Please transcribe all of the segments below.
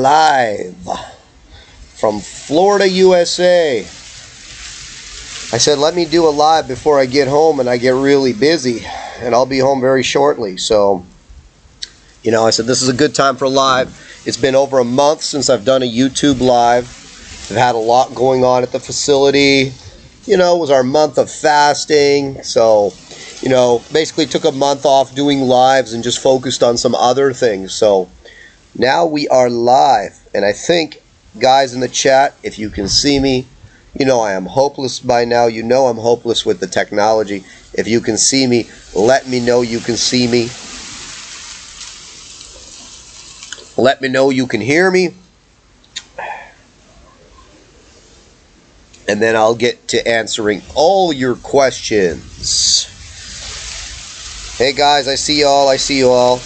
live from Florida, USA. I said, let me do a live before I get home and I get really busy, and I'll be home very shortly. So, you know, I said this is a good time for live. It's been over a month since I've done a YouTube live. I've had a lot going on at the facility. You know, it was our month of fasting. So, you know, basically took a month off doing lives and just focused on some other things. So now we are live. And I think, guys in the chat, if you can see me, you know I am hopeless by now. You know I'm hopeless with the technology. If you can see me, let me know you can see me. Let me know you can hear me. And then I'll get to answering all your questions. Hey guys, I see y'all. I see you all.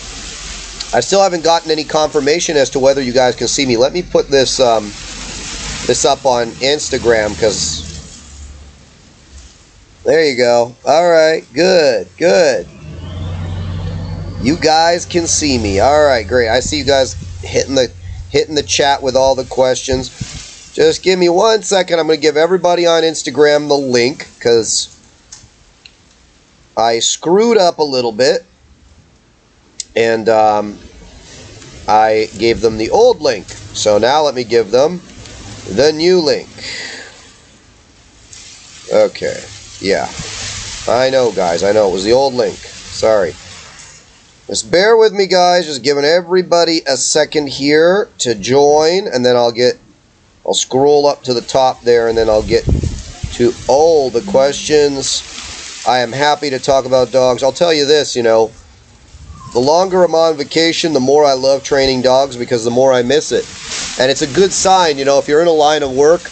I still haven't gotten any confirmation as to whether you guys can see me. Let me put this this up on Instagram, because there you go. All right, good, good. You guys can see me. All right, great. I see you guys hitting the chat with all the questions. Just give me 1 second. I'm going to give everybody on Instagram the link, because I screwed up a little bit, and I gave them the old link. So now let me give them the new link. Okay, yeah. I know, guys. I know. It was the old link. Sorry. Just bear with me, guys. Just giving everybody a second here to join, and then I'll scroll up to the top there, and then I'll get to all the questions. I am happy to talk about dogs. I'll tell you this, you know, the longer I'm on vacation, the more I love training dogs, because the more I miss it. And it's a good sign, you know, if you're in a line of work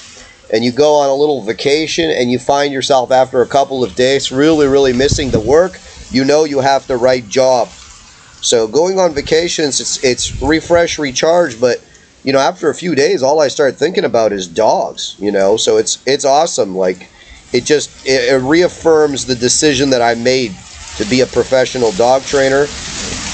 and you go on a little vacation and you find yourself after a couple of days really, really missing the work, you know you have the right job. So going on vacations, it's refresh, recharge, but you know, after a few days, all I start thinking about is dogs, you know, so it's awesome. Like, it reaffirms the decision that I made to be a professional dog trainer.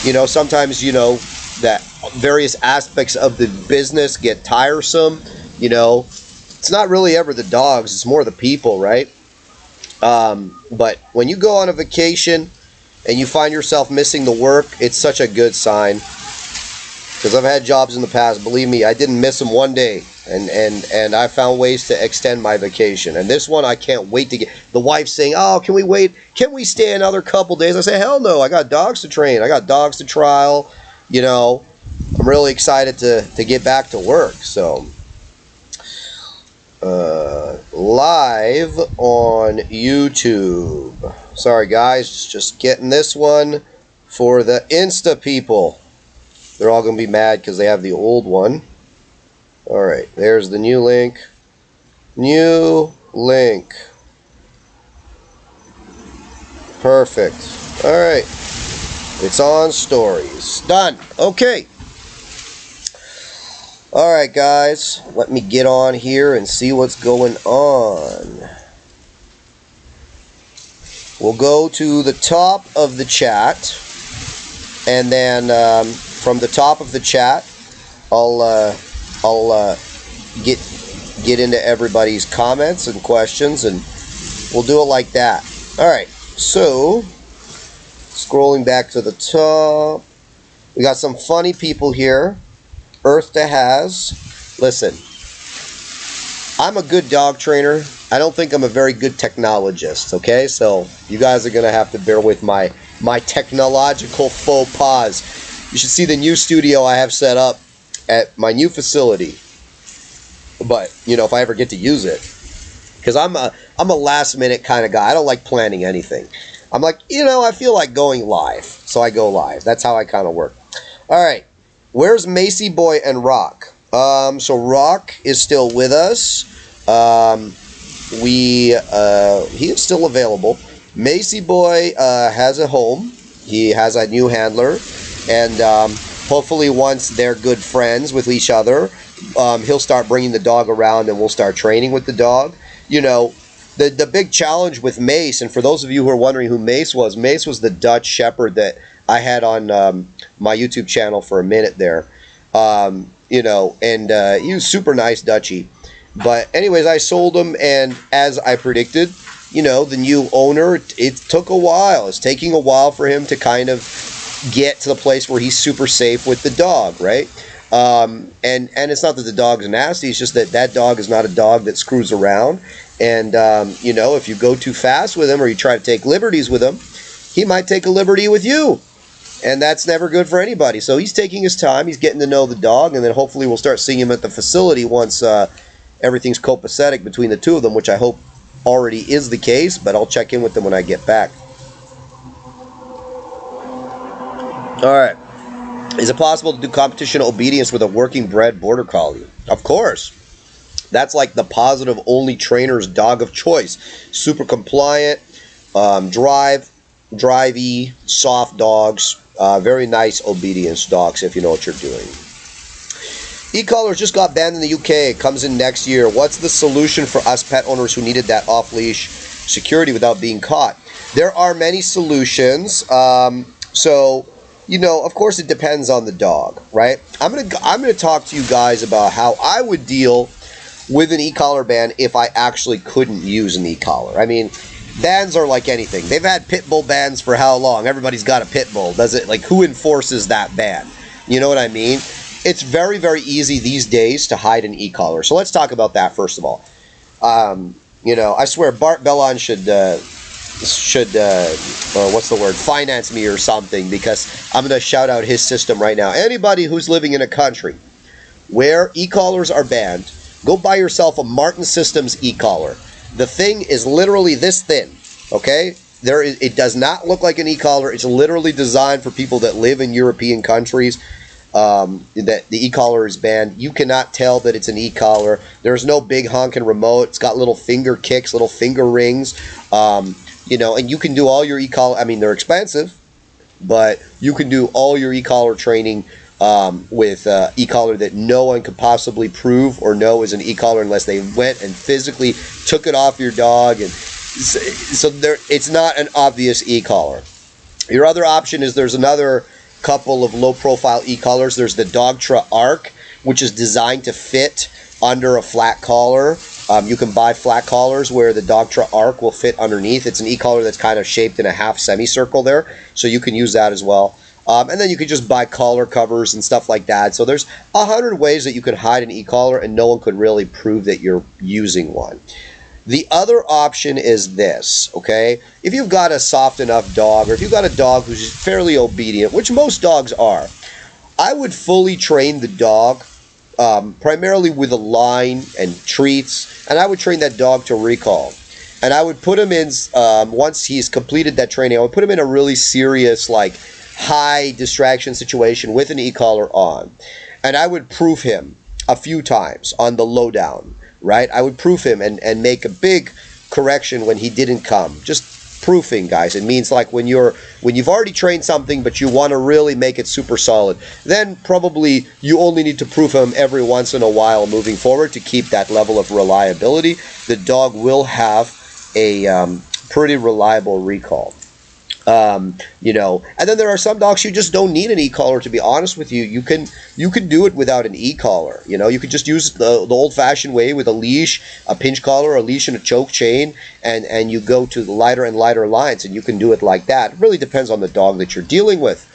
You know, sometimes, you know, that various aspects of the business get tiresome, you know. It's not really ever the dogs, it's more the people, right? But when you go on a vacation and you find yourself missing the work, it's such a good sign. Because I've had jobs in the past, believe me, I didn't miss them one day, and I found ways to extend my vacation. And this one, I can't wait to get. The wife's saying, "Oh, can we wait? Can we stay another couple days?" I say, "Hell no! I got dogs to train. I got dogs to trial. You know, I'm really excited to get back to work." So, live on YouTube. Sorry, guys, just getting this one for the Insta people. They're all going to be mad because they have the old one. Alright, there's the new link. New link. Perfect. Alright. It's on stories. Done. Okay. Alright, guys. Let me get on here and see what's going on. We'll go to the top of the chat. And then from the top of the chat, I'll get into everybody's comments and questions, and we'll do it like that. All right. So, scrolling back to the top, we got some funny people here. Earth to Has. Listen, I'm a good dog trainer. I don't think I'm a very good technologist. Okay, so you guys are gonna have to bear with my technological faux pas. You should see the new studio I have set up at my new facility. But, you know, if I ever get to use it. Because I'm a last minute kind of guy. I don't like planning anything. I'm like, you know, I feel like going live. So I go live. That's how I kind of work. Alright. Where's Macy Boy and Rock? So Rock is still with us. He is still available. Macy Boy has a home. He has a new handler. And hopefully once they're good friends with each other, he'll start bringing the dog around and we'll start training with the dog. You know, the big challenge with Mace, and for those of you who are wondering who Mace was the Dutch Shepherd that I had on my YouTube channel for a minute there. you know, and he was super nice Dutchie. But anyways, I sold him, and as I predicted, you know, the new owner, it took a while. It's taking a while for him to kind of get to the place where he's super safe with the dog, right? And it's not that the dog's nasty, it's just that that dog is not a dog that screws around. And, you know, if you go too fast with him or you try to take liberties with him, he might take a liberty with you. And that's never good for anybody. So he's taking his time, he's getting to know the dog, and then hopefully we'll start seeing him at the facility once everything's copacetic between the two of them, which I hope already is the case, but I'll check in with them when I get back. All right. Is it possible to do competition obedience with a working bred border collie? Of course. That's like the positive only trainer's dog of choice. Super compliant, drivey, soft dogs, very nice obedience dogs if you know what you're doing. E-collars just got banned in the UK. It comes in next year. What's the solution for us pet owners who needed that off-leash security without being caught? There are many solutions. So, you know, of course it depends on the dog, right? I'm gonna talk to you guys about how I would deal with an e-collar ban if I actually couldn't use an e-collar. I mean, bans are like anything. They've had pit bull bans for how long? Everybody's got a pit bull. Does it, like, who enforces that ban? You know what I mean? It's very, very easy these days to hide an e-collar. So let's talk about that first of all. You know, I swear Bart Bellon should what's the word? Finance me or something, because I'm going to shout out his system right now. Anybody who's living in a country where e-collars are banned, go buy yourself a Martin Systems e-collar. The thing is literally this thin, okay? It does not look like an e-collar. It's literally designed for people that live in European countries. That the e-collar is banned. You cannot tell that it's an e-collar. There's no big honking remote. It's got little finger kicks, little finger rings. You know, and you can do all your e-collar. I mean, they're expensive, but you can do all your e-collar training with e-collar that no one could possibly prove or know is an e-collar unless they went and physically took it off your dog. And so it's not an obvious e-collar. Your other option is there's another couple of low-profile e-collars. There's the Dogtra Arc, which is designed to fit under a flat collar. You can buy flat collars where the Dogtra Arc will fit underneath. It's an e-collar that's kind of shaped in a half semicircle there, so you can use that as well. And then you can just buy collar covers and stuff like that. So there's 100 ways that you can hide an e-collar and no one could really prove that you're using one. The other option is this, okay? If you've got a soft enough dog, or if you've got a dog who's fairly obedient, which most dogs are, I would fully train the dog primarily with a line and treats, and I would train that dog to recall. And I would put him in, once he's completed that training, I would put him in a really serious, like, high distraction situation with an e-collar on. And I would proof him a few times on the lowdown, right? I would proof him and make a big correction when he didn't come. Just proofing, guys. It means like when you've already trained something but you want to really make it super solid, then probably you only need to proof him every once in a while moving forward to keep that level of reliability. The dog will have a pretty reliable recall. You know, and then there are some dogs you just don't need an e-collar, to be honest with you. You can do it without an e-collar. You know, you could just use the old-fashioned way with a leash, a pinch collar, a leash, and a choke chain, and you go to the lighter and lighter lines, and you can do it like that. It really depends on the dog that you're dealing with.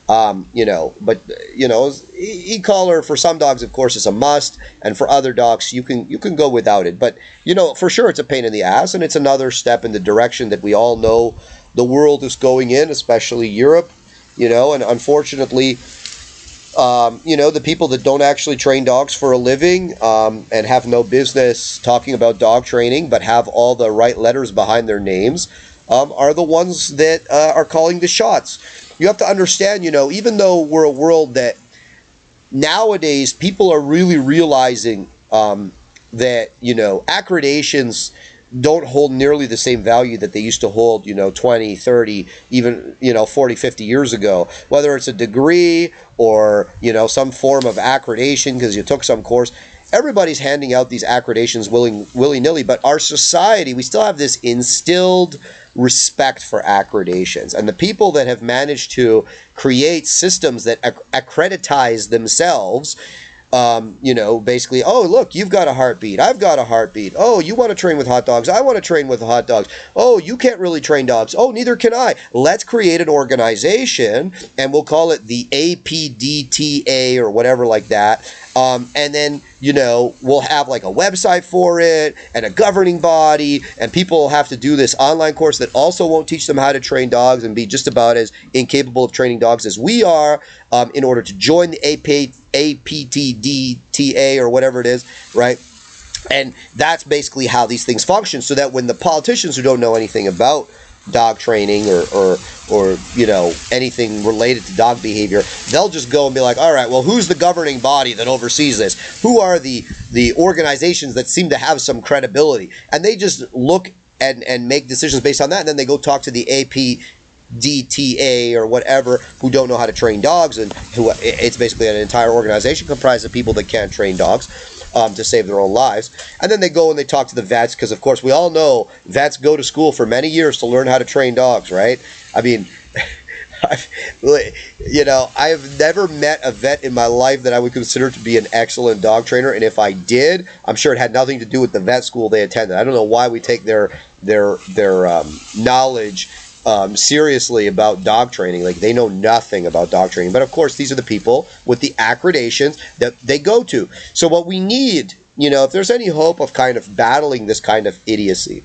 You know, but you know, e-collar for some dogs, of course, is a must, and for other dogs, you can go without it. But you know, for sure, it's a pain in the ass, and it's another step in the direction that we all know the world is going in, especially Europe. You know, and unfortunately, you know, the people that don't actually train dogs for a living and have no business talking about dog training, but have all the right letters behind their names, are the ones that are calling the shots. You have to understand, you know, even though we're a world that nowadays people are really realizing that, you know, accreditations don't hold nearly the same value that they used to hold, you know, 20, 30, even, you know, 40, 50 years ago. Whether it's a degree or, you know, some form of accreditation because you took some course, everybody's handing out these accreditations willy-nilly, but our society, we still have this instilled respect for accreditations. And the people that have managed to create systems that accreditize themselves you know, basically, oh, look, you've got a heartbeat. I've got a heartbeat. Oh, you want to train with hot dogs. I want to train with hot dogs. Oh, you can't really train dogs. Oh, neither can I. Let's create an organization, and we'll call it the APDTA or whatever like that. And then, you know, we'll have like a website for it and a governing body, and people will have to do this online course that also won't teach them how to train dogs and be just about as incapable of training dogs as we are, in order to join the APTDTA or whatever it is, right? And that's basically how these things function, so that when the politicians who don't know anything about dog training or you know, anything related to dog behavior, they'll just go and be like, all right, well, who's the governing body that oversees this? Who are the organizations that seem to have some credibility? And they just look and make decisions based on that, and then they go talk to the APDTA or whatever, who don't know how to train dogs, and who it's basically an entire organization comprised of people that can't train dogs, to save their own lives. And then they go and they talk to the vets, because of course we all know vets go to school for many years to learn how to train dogs, right? I mean, you know, I've never met a vet in my life that I would consider to be an excellent dog trainer, and if I did, I'm sure it had nothing to do with the vet school they attended. I don't know why we take their knowledge seriously about dog training. Like, they know nothing about dog training. But of course, these are the people with the accreditations that they go to. So what we need, you know, if there's any hope of kind of battling this kind of idiocy,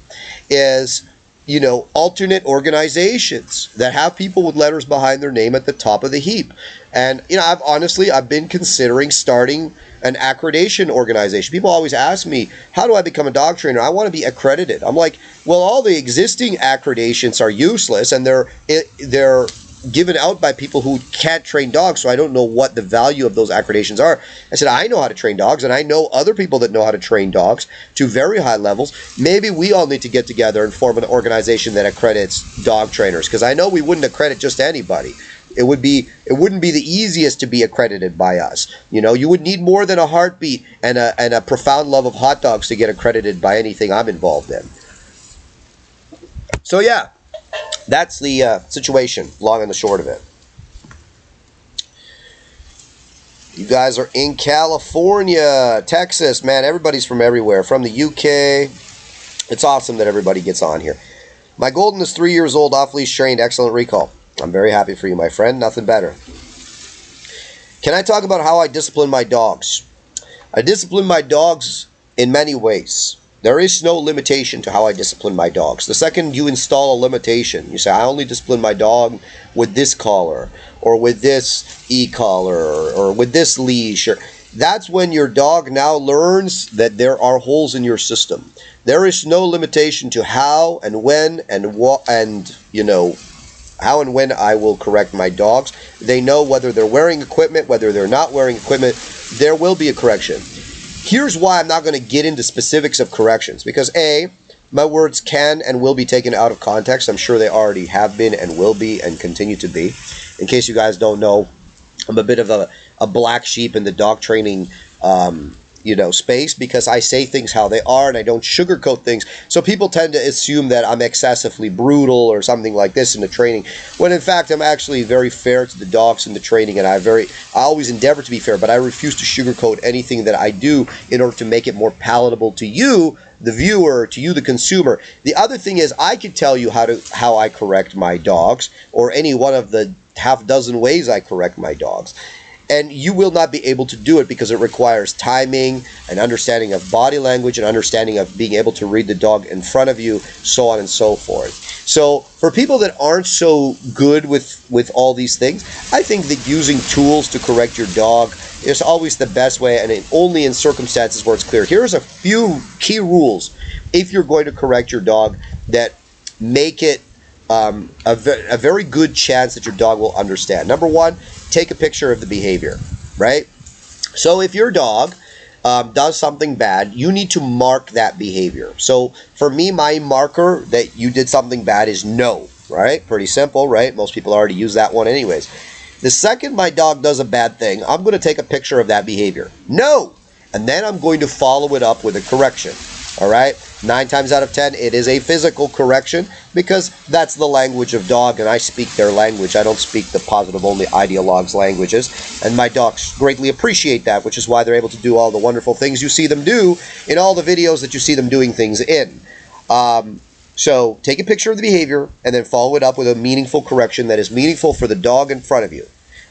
is, you know, alternate organizations that have people with letters behind their name at the top of the heap. And, you know, I've been considering starting an accreditation organization. People always ask me, how do I become a dog trainer? I want to be accredited. I'm like, well, all the existing accreditations are useless, and they're given out by people who can't train dogs, so I don't know what the value of those accreditations are. I said, I know how to train dogs, and I know other people that know how to train dogs to very high levels. Maybe we all need to get together and form an organization that accredits dog trainers, because I know we wouldn't accredit just anybody. It wouldn't be the easiest to be accredited by us. You know, you would need more than a heartbeat and a profound love of hot dogs to get accredited by anything I'm involved in. So yeah, that's the situation, long and the short of it. You guys are in California, Texas, man. Everybody's from everywhere, from the UK. It's awesome that everybody gets on here. My Golden is 3 years old, off-leash trained, excellent recall. I'm very happy for you, my friend. Nothing better. Can I talk about how I discipline my dogs? I discipline my dogs in many ways. There is no limitation to how I discipline my dogs. The second you install a limitation, you say, I only discipline my dog with this collar, or with this e-collar, or with this leash, or that's when your dog now learns that there are holes in your system. There is no limitation to how and when and what, and, you know, how and when I will correct my dogs. They know whether they're wearing equipment, whether they're not wearing equipment. There will be a correction. Here's why I'm not going to get into specifics of corrections, because A, my words can and will be taken out of context. I'm sure they already have been and will be and continue to be. In case you guys don't know, I'm a bit of a black sheep in the dog training you know, space, because I say things how they are and I don't sugarcoat things. So people tend to assume that I'm excessively brutal or something like this in the training, when in fact I'm actually very fair to the dogs in the training, and I always endeavor to be fair, but I refuse to sugarcoat anything that I do in order to make it more palatable to you, the viewer, to you, the consumer. The other thing is, I could tell you how I correct my dogs, or any one of the half dozen ways I correct my dogs. And you will not be able to do it, because it requires timing, and understanding of body language, and understanding of being able to read the dog in front of you, so on and so forth. So for people that aren't so good with all these things, I think that using tools to correct your dog is always the best way, and only in circumstances where it's clear. Here's a few key rules if you're going to correct your dog that make it a very good chance that your dog will understand. Number one, take a picture of the behavior, right? So if your dog does something bad, you need to mark that behavior. So for me, my marker that you did something bad is no, right? Pretty simple, right? Most people already use that one anyways. The second my dog does a bad thing, I'm going to take a picture of that behavior. No! And then I'm going to follow it up with a correction, all right? 9 times out of 10, it is a physical correction because that's the language of dog, and I speak their language. I don't speak the positive-only ideologues' languages, and my dogs greatly appreciate that, which is why they're able to do all the wonderful things you see them do in all the videos that you see them doing things in. So take a picture of the behavior and then follow it up with a meaningful correction that is meaningful for the dog in front of you.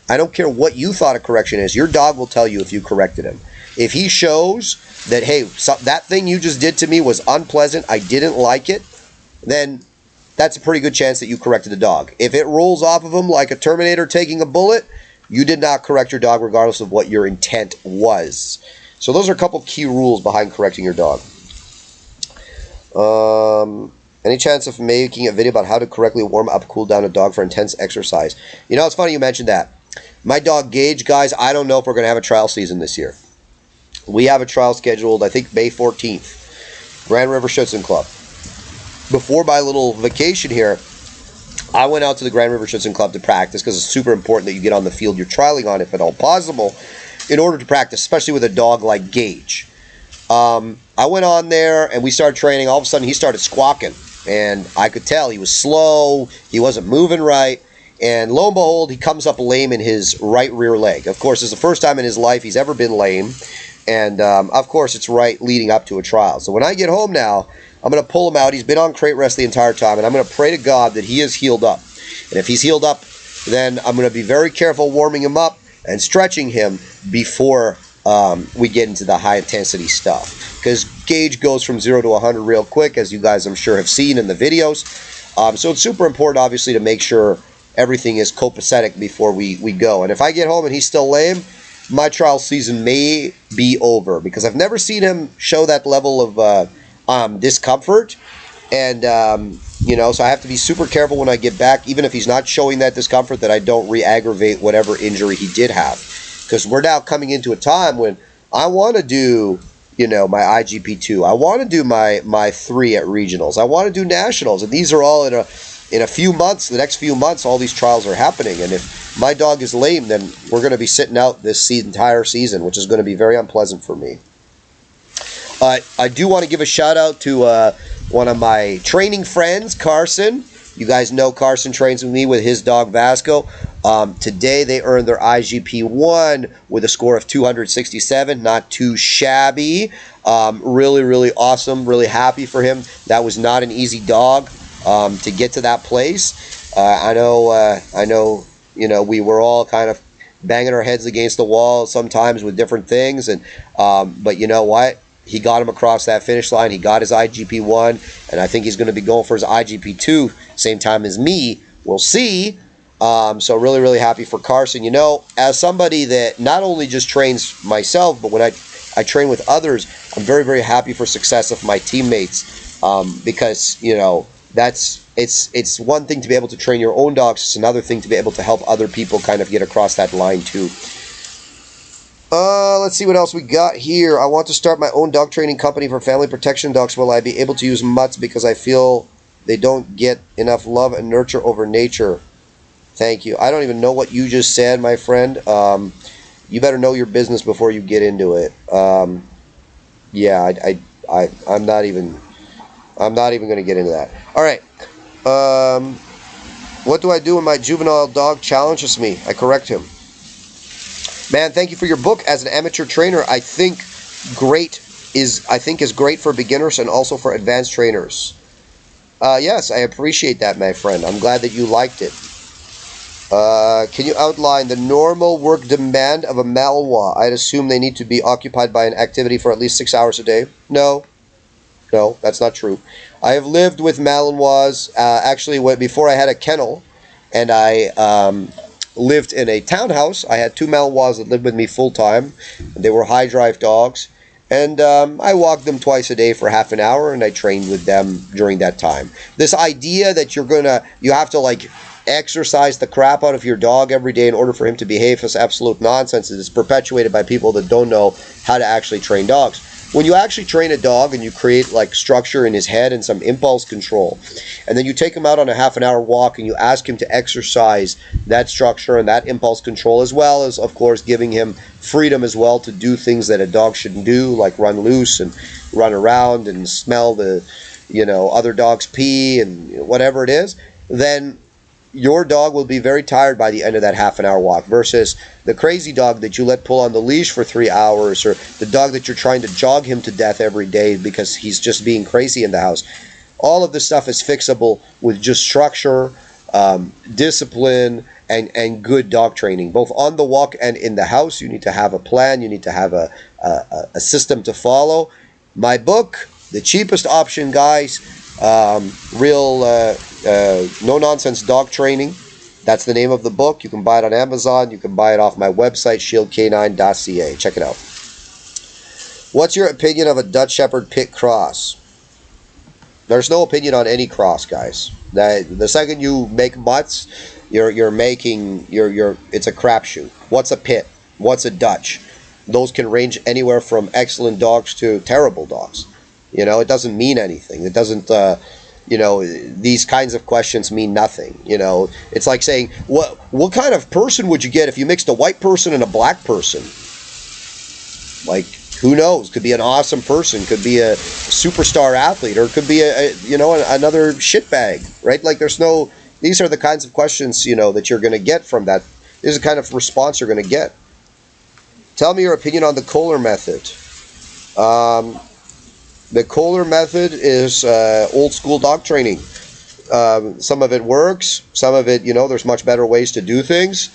I don't care what you thought a correction is. Your dog will tell you if you corrected him. If he shows that, hey, that thing you just did to me was unpleasant, I didn't like it, then that's a pretty good chance that you corrected the dog. If it rolls off of him like a Terminator taking a bullet, you did not correct your dog regardless of what your intent was. So those are a couple of key rules behind correcting your dog. Any chance of making a video about how to correctly warm up, cool down a dog for intense exercise? You know, it's funny you mentioned that. My dog Gage, guys, I don't know if we're going to have a trial season this year. We have a trial scheduled, I think, May 14th. Grand River Schützen Club. Before my little vacation here, I went out to the Grand River Schützen Club to practice because it's super important that you get on the field you're trialing on, if at all possible, in order to practice, especially with a dog like Gage. I went on there and we started training. All of a sudden, he started squawking, and I could tell he was slow. He wasn't moving right. And lo and behold, he comes up lame in his right rear leg. Of course, it's the first time in his life he's ever been lame. And, of course, it's right leading up to a trial. So when I get home now, I'm going to pull him out. He's been on crate rest the entire time, and I'm going to pray to God that he is healed up. And if he's healed up, then I'm going to be very careful warming him up and stretching him before we get into the high-intensity stuff. Because Gage goes from 0 to 100 real quick, as you guys, I'm sure, have seen in the videos. So it's super important, obviously, to make sure everything is copacetic before we go. And if I get home and he's still lame, my trial season may be over, because I've never seen him show that level of discomfort. And, so I have to be super careful when I get back, even if he's not showing that discomfort, that I don't re-aggravate whatever injury he did have. Because we're now coming into a time when I want to do, my IGP2. I want to do my 3 at regionals. I want to do nationals. And these are all in a few months, the next few months, all these trials are happening. And if my dog is lame, then we're going to be sitting out this entire season, which is going to be very unpleasant for me. I do want to give a shout out to one of my training friends, Carson. You guys know Carson trains with me with his dog Vasco. Today they earned their IGP1 with a score of 267. Not too shabby. Really, really awesome. Really happy for him. That was not an easy dog to get to that place. I know. We were all kind of banging our heads against the wall sometimes with different things, but you know what? He got him across that finish line. He got his IGP1, and I think he's going to be going for his IGP2 same time as me. We'll see. So really, really happy for Carson. As somebody that not only just trains myself, but when I train with others, I'm very, very happy for success of my teammates, because, it's one thing to be able to train your own dogs. It's another thing to be able to help other people kind of get across that line too. Let's see what else we got here. I want to start my own dog training company for family protection dogs. Will I be able to use mutts because I feel they don't get enough love and nurture over nature? Thank you. I don't even know what you just said, my friend. You better know your business before you get into it. Yeah, I'm not even going to get into that. All right. What do I do when my juvenile dog challenges me? I correct him. Man, thank you for your book. As an amateur trainer, I think is great for beginners and also for advanced trainers. Yes, I appreciate that, my friend. I'm glad that you liked it. Can you outline the normal work demand of a Malinois? I'd assume they need to be occupied by an activity for at least 6 hours a day. No, that's not true. I have lived with Malinois, actually, before I had a kennel, and I lived in a townhouse. I had 2 Malinois that lived with me full-time. They were high-drive dogs, and I walked them twice a day for half an hour, and I trained with them during that time. This idea that you have to, exercise the crap out of your dog every day in order for him to behave is absolute nonsense. It is perpetuated by people that don't know how to actually train dogs. when you actually train a dog and you create like structure in his head and some impulse control, and then you take him out on a half-an-hour walk and you ask him to exercise that structure and that impulse control, as well as, of course, giving him freedom as well to do things that a dog shouldn't do, like run loose and run around and smell the, other dogs' pee and whatever it is, then your dog will be very tired by the end of that half-an-hour walk, versus the crazy dog that you let pull on the leash for 3 hours, or the dog that you're trying to jog him to death every day because he's just being crazy in the house. All of this stuff is fixable with just structure, discipline, and good dog training, both on the walk and in the house. You need to have a plan. You need to have a system to follow. My book, the cheapest option, guys, real no-nonsense dog training. That's the name of the book. You can buy it on Amazon. You can buy it off my website, shieldk9.ca. Check it out. What's your opinion of a Dutch Shepherd Pit cross? There's no opinion on any cross, guys. The second you make mutts, it's a crapshoot. What's a pit? What's a Dutch? Those can range anywhere from excellent dogs to terrible dogs. It doesn't mean anything. It doesn't, these kinds of questions mean nothing. It's like saying, what kind of person would you get if you mixed a white person and a black person? Like, who knows? Could be an awesome person, could be a superstar athlete, or it could be another shitbag, right? Like, these are the kinds of questions, that you're going to get from that. This is the kind of response you're going to get. Tell me your opinion on the Ecollar method. The Ecollar method is old school dog training. Some of it works. Some of it, there's much better ways to do things.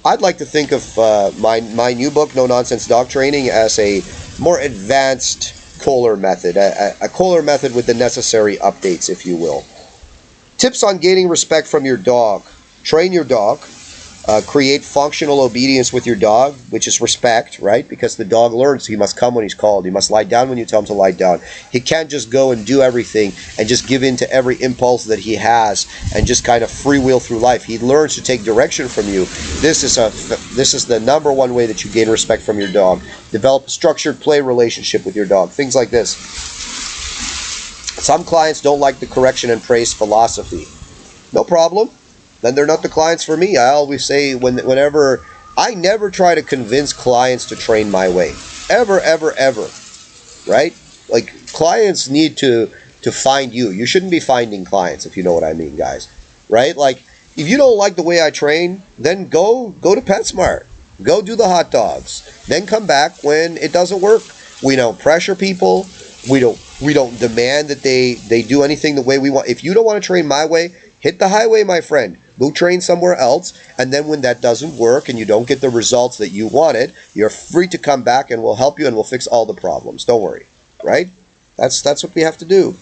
I'd like to think of my new book, No Nonsense Dog Training, as a more advanced Ecollar method. A Ecollar method with the necessary updates, if you will. Tips on gaining respect from your dog. Train your dog. Create functional obedience with your dog, which is respect, right? Because the dog learns he must come when he's called. He must lie down when you tell him to lie down. He can't just go and do everything and just give in to every impulse that he has and just kind of freewheel through life. He learns to take direction from you. This is the number one way that you gain respect from your dog. Develop a structured play relationship with your dog. Things like this. Some clients don't like the correction and praise philosophy. No problem. Then they're not the clients for me. I always say whenever I never try to convince clients to train my way. Ever, ever, ever. Right? Like, clients need to find you. You shouldn't be finding clients, if you know what I mean, guys. Right? Like, if you don't like the way I train, then go to PetSmart. Go do the hot dogs. Then come back when it doesn't work. We don't pressure people. We don't demand that they do anything the way we want. If you don't want to train my way, hit the highway, my friend. Go train somewhere else, and then when that doesn't work and you don't get the results that you wanted, you're free to come back and we'll help you and we'll fix all the problems. Don't worry, right? That's what we have to do.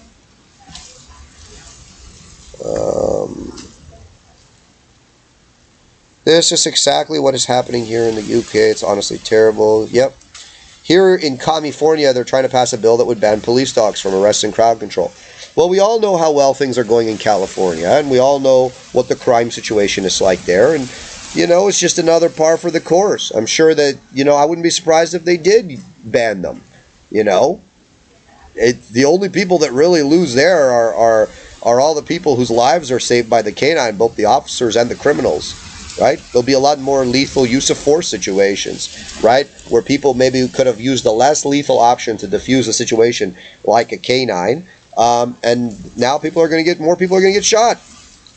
This is exactly what is happening here in the UK. It's honestly terrible. Yep. Here in California, they're trying to pass a bill that would ban police dogs from arrest and crowd control. Well, we all know how well things are going in California, and we all know what the crime situation is like there, and, it's just another par for the course. I'm sure that, I wouldn't be surprised if they did ban them, the only people that really lose there are all the people whose lives are saved by the canine, both the officers and the criminals, right? There'll be a lot more lethal use of force situations, right, where people maybe could have used a less lethal option to defuse a situation like a canine. And now more people are going to get shot.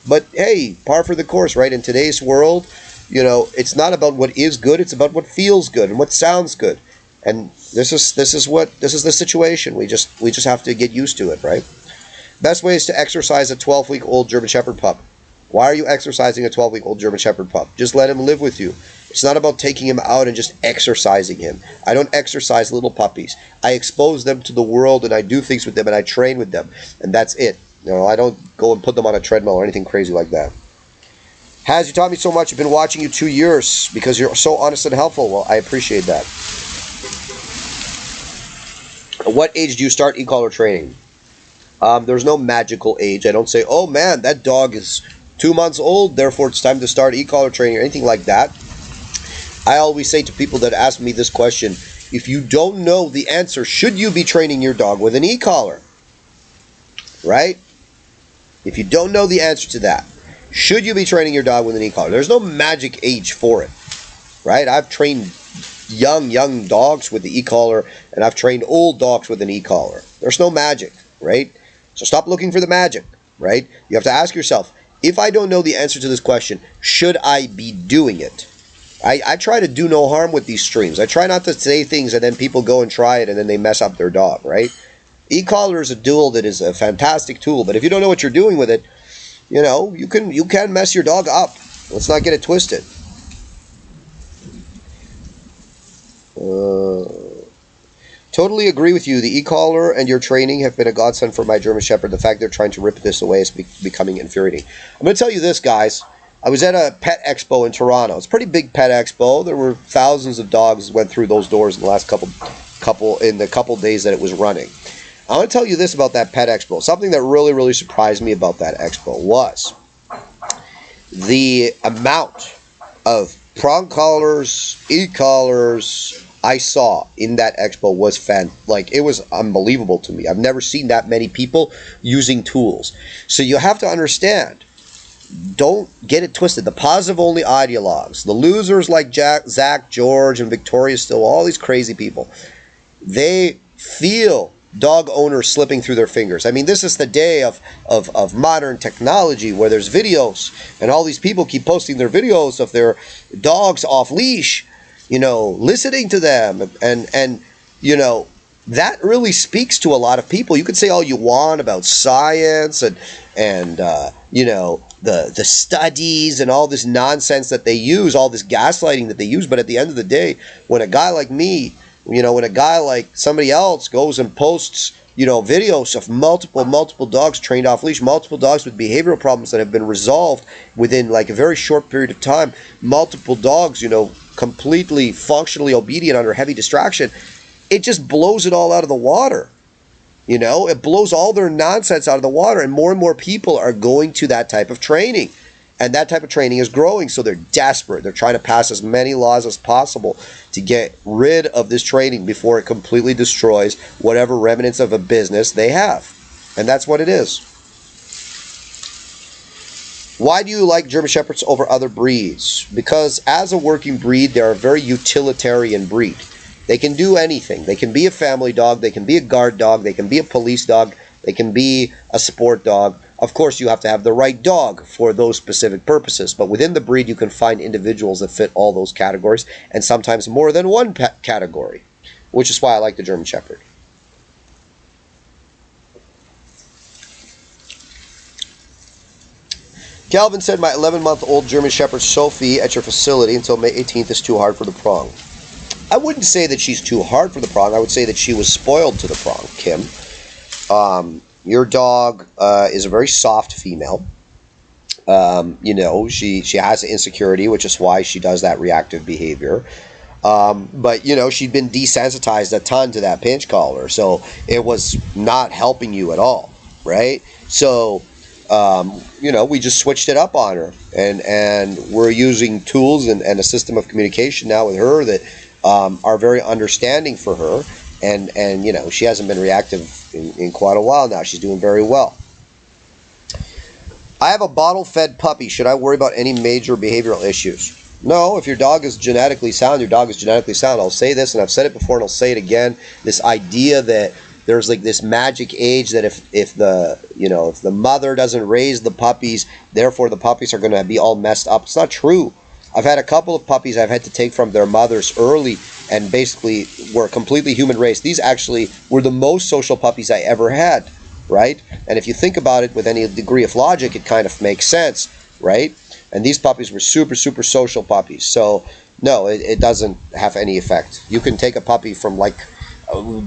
But hey, par for the course, right? In today's world, it's not about what is good, it's about what feels good and what sounds good. And this is the situation. We just have to get used to it, right? Best way is to exercise a 12-week-old German Shepherd pup. Why are you exercising a 12-week-old German Shepherd pup? Just let him live with you. It's not about taking him out and just exercising him. I don't exercise little puppies. I expose them to the world and I do things with them and I train with them. And that's it. I don't go and put them on a treadmill or anything crazy like that. Has, you taught me so much. I've been watching you 2 years because you're so honest and helpful. Well, I appreciate that. At what age do you start e-collar training? There's no magical age. I don't say, oh man, that dog is 2 months old, therefore it's time to start e-collar training or anything like that. I always say to people that ask me this question, if you don't know the answer, should you be training your dog with an e-collar? Right? If you don't know the answer to that, should you be training your dog with an e-collar? There's no magic age for it. Right? I've trained young dogs with the e-collar, and I've trained old dogs with an e-collar. There's no magic, right? So stop looking for the magic, right? You have to ask yourself, if I don't know the answer to this question, should I be doing it? I try to do no harm with these streams. I try not to say things and then people go and try it and then they mess up their dog, right? E-collar is a tool that is a fantastic tool, but if you don't know what you're doing with it, you know, you can mess your dog up. Let's not get it twisted. Totally agree with you. The e-collar and your training have been a godsend for my German Shepherd. The fact they're trying to rip this away is becoming infuriating. I'm going to tell you this, guys. I was at a pet expo in Toronto. It's a pretty big pet expo. There were thousands of dogs went through those doors in the last couple days that it was running. I want to tell you this about that pet expo. Something that really surprised me about that expo was the amount of prong collars, e-collars I saw in that expo was it was unbelievable to me. I've never seen that many people using tools. So you have to understand, don't get it twisted. The positive only ideologues, the losers like Zach, George, and Victoria Still, all these crazy people, they feel dog owners slipping through their fingers. I mean, this is the day of modern technology where there's videos and all these people keep posting their videos of their dogs off leash, you know, listening to them, and you know, that really speaks to a lot of people. You could say all you want about science and you know, the studies and all this nonsense that they use, all this gaslighting that they use, but at the end of the day, when a guy like me, you know, when a guy like somebody else goes and posts, you know, videos of multiple dogs trained off leash, multiple dogs with behavioral problems that have been resolved within like a very short period of time, multiple dogs, you know, completely functionally obedient under heavy distraction, it just blows it all out of the water. You know, it blows all their nonsense out of the water, and more people are going to that type of training. And that type of training is growing, so they're desperate. They're trying to pass as many laws as possible to get rid of this training before it completely destroys whatever remnants of a business they have. And that's what it is. Why do you like German Shepherds over other breeds? Because as a working breed, they're a very utilitarian breed. They can do anything. They can be a family dog. They can be a guard dog. They can be a police dog. They can be a sport dog. Of course, you have to have the right dog for those specific purposes. But within the breed, you can find individuals that fit all those categories, and sometimes more than one category, which is why I like the German Shepherd. Calvin said, my 11-month-old German Shepherd Sophie at your facility until May 18th is too hard for the prong. I wouldn't say that she's too hard for the prong. I would say that she was spoiled to the prong, Kim. Your dog is a very soft female. You know, she has insecurity, which is why she does that reactive behavior. But, you know, she'd been desensitized a ton to that pinch collar, so it was not helping you at all, right? So, you know, we just switched it up on her, and we're using tools and a system of communication now with her that are very understanding for her. And you know, she hasn't been reactive in quite a while now. She's doing very well. I have a bottle-fed puppy. Should I worry about any major behavioral issues? No, if your dog is genetically sound, your dog is genetically sound. I'll say this, and I've said it before, and I'll say it again. This idea that there's like this magic age that if the mother doesn't raise the puppies, therefore the puppies are going to be all messed up. It's not true. I've had a couple of puppies I've had to take from their mothers early and basically were completely human raised. These actually were the most social puppies I ever had, right? And if you think about it with any degree of logic, it kind of makes sense, right? And these puppies were super social puppies. So no, it doesn't have any effect. You can take a puppy from like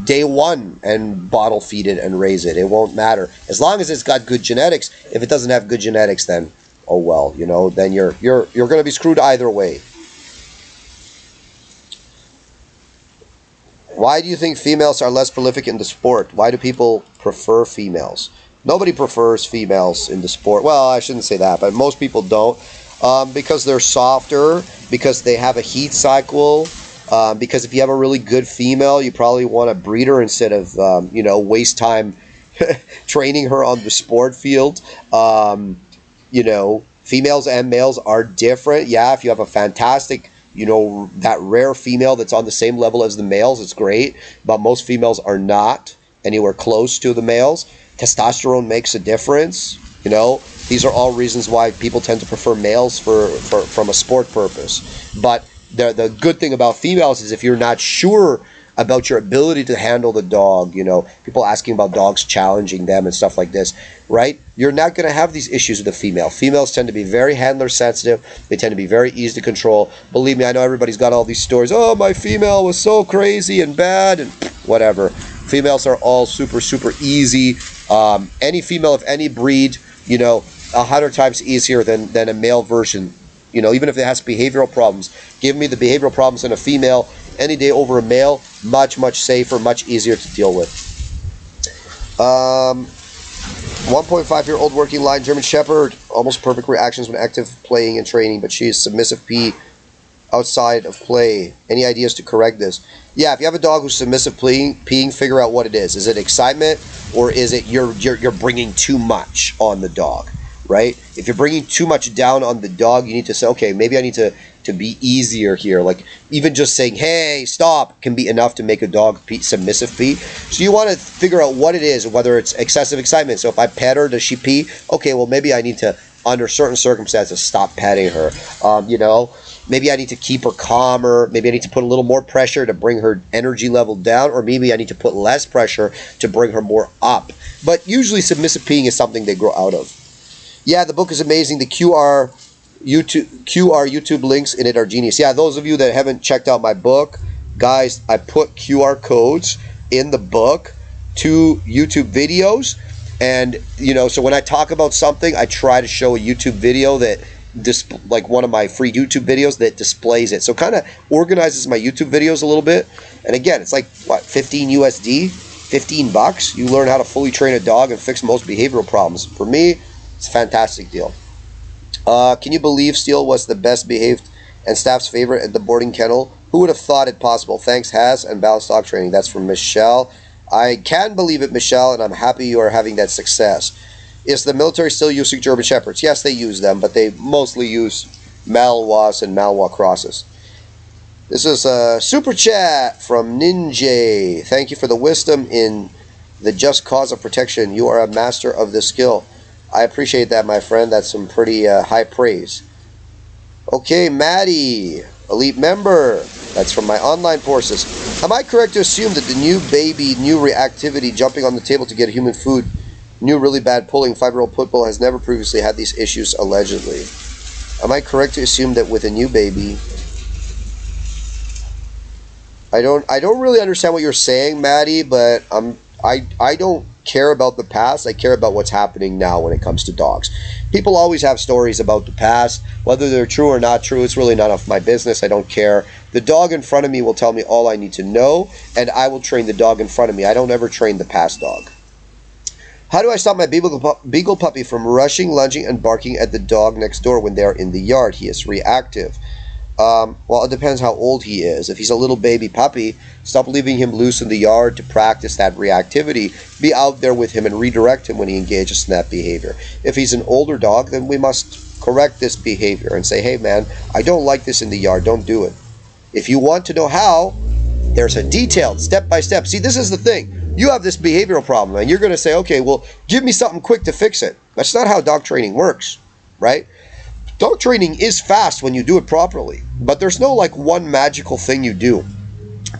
day one and bottle feed it and raise it. It won't matter. As long as it's got good genetics. If it doesn't have good genetics, then oh well, you know, then you're going to be screwed either way. Why do you think females are less prolific in the sport? Why do people prefer females? Nobody prefers females in the sport. Well, I shouldn't say that, but most people don't, because they're softer, because they have a heat cycle, because if you have a really good female, you probably want a breeder instead of, waste time training her on the sport field. Females and males are different. Yeah, if you have a fantastic, that rare female that's on the same level as the males, it's great. But most females are not anywhere close to the males. Testosterone makes a difference. These are all reasons why people tend to prefer males from a sport purpose. But the good thing about females is if you're not sure about your ability to handle the dog, people asking about dogs challenging them and stuff like this, right? You're not going to have these issues with a female. Females tend to be very handler sensitive. They tend to be very easy to control. Believe me, I know everybody's got all these stories. Oh, my female was so crazy and bad and whatever. Females are all super, super easy. Any female of any breed, 100 times easier than a male version. Even if it has behavioral problems, give me the behavioral problems in a female any day over a male. Much, much safer, much easier to deal with. 1.5-year-old working line German Shepherd, almost perfect reactions when active playing and training, but she is submissive P outside of play. Any ideas to correct this? Yeah, if you have a dog who's submissive peeing, figure out what it is. Is it excitement, or is it you're bringing too much on the dog, right? If you're bringing too much down on the dog, you need to say, okay, maybe I need to be easier here. Like even just saying, hey, stop, can be enough to make a dog submissive pee. So you want to figure out what it is, whether it's excessive excitement. So if I pet her, does she pee? Okay, well, maybe I need to, under certain circumstances, stop petting her. Maybe I need to keep her calmer. Maybe I need to put a little more pressure to bring her energy level down, or maybe I need to put less pressure to bring her more up. But usually submissive peeing is something they grow out of. Yeah, the book is amazing. The QR YouTube links in it are genius. Yeah, those of you that haven't checked out my book, guys, I put QR codes in the book to YouTube videos. And, so when I talk about something, I try to show a YouTube video that like one of my free YouTube videos that displays it. So kind of organizes my YouTube videos a little bit. And again, it's like, what, 15 USD? $15? You learn how to fully train a dog and fix most behavioral problems. For me, it's a fantastic deal. Can you believe Steele was the best behaved and staff's favorite at the boarding kennel? Who would have thought it possible? Thanks, Has and Balanced Dog Training. That's from Michelle. I can believe it, Michelle, and I'm happy you are having that success. Is the military still using German Shepherds? Yes, they use them, but they mostly use Malinois and Malinois crosses. This is a super chat from Ninja. Thank you for the wisdom in the just cause of protection. You are a master of this skill. I appreciate that, my friend. That's some pretty high praise. Okay, Maddie, elite member. That's from my online courses. Am I correct to assume that the new baby, new reactivity, jumping on the table to get human food, new really bad pulling, 5-year-old pit bull has never previously had these issues, allegedly? Am I correct to assume that with a new baby... I don't really understand what you're saying, Maddie, but I don't care about the past. I care about what's happening now when it comes to dogs. People always have stories about the past. Whether they're true or not true, it's really none of my business. I don't care. The dog in front of me will tell me all I need to know, and I will train the dog in front of me. I don't ever train the past dog. How do I stop my beagle puppy from rushing, lunging, and barking at the dog next door when they're in the yard? He is reactive. Well, it depends how old he is. If he's a little baby puppy, stop leaving him loose in the yard to practice that reactivity. Be out there with him and redirect him when he engages in that behavior. If he's an older dog, then we must correct this behavior and say, hey man, I don't like this in the yard, don't do it. If you want to know how, there's a detailed step-by-step. See, this is the thing. You have this behavioral problem and you're going to say, okay, well, give me something quick to fix it. That's not how dog training works, right? Dog training is fast when you do it properly, but there's no like one magical thing you do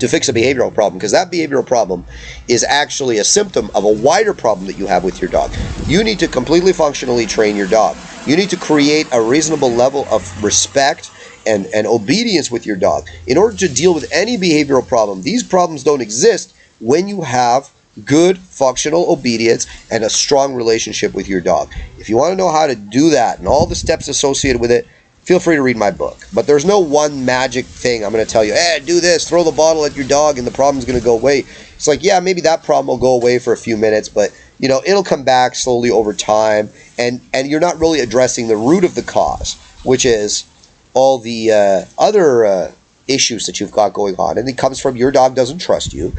to fix a behavioral problem, because that behavioral problem is actually a symptom of a wider problem that you have with your dog. You need to completely functionally train your dog. You need to create a reasonable level of respect and obedience with your dog in order to deal with any behavioral problem. These problems don't exist when you have good functional obedience and a strong relationship with your dog. If you want to know how to do that and all the steps associated with it, feel free to read my book. But there's no one magic thing I'm going to tell you, hey, do this, throw the bottle at your dog and the problem's going to go away. It's like, yeah, maybe that problem will go away for a few minutes, but it'll come back slowly over time, and you're not really addressing the root of the cause, which is all the other issues that you've got going on, and it comes from your dog doesn't trust you,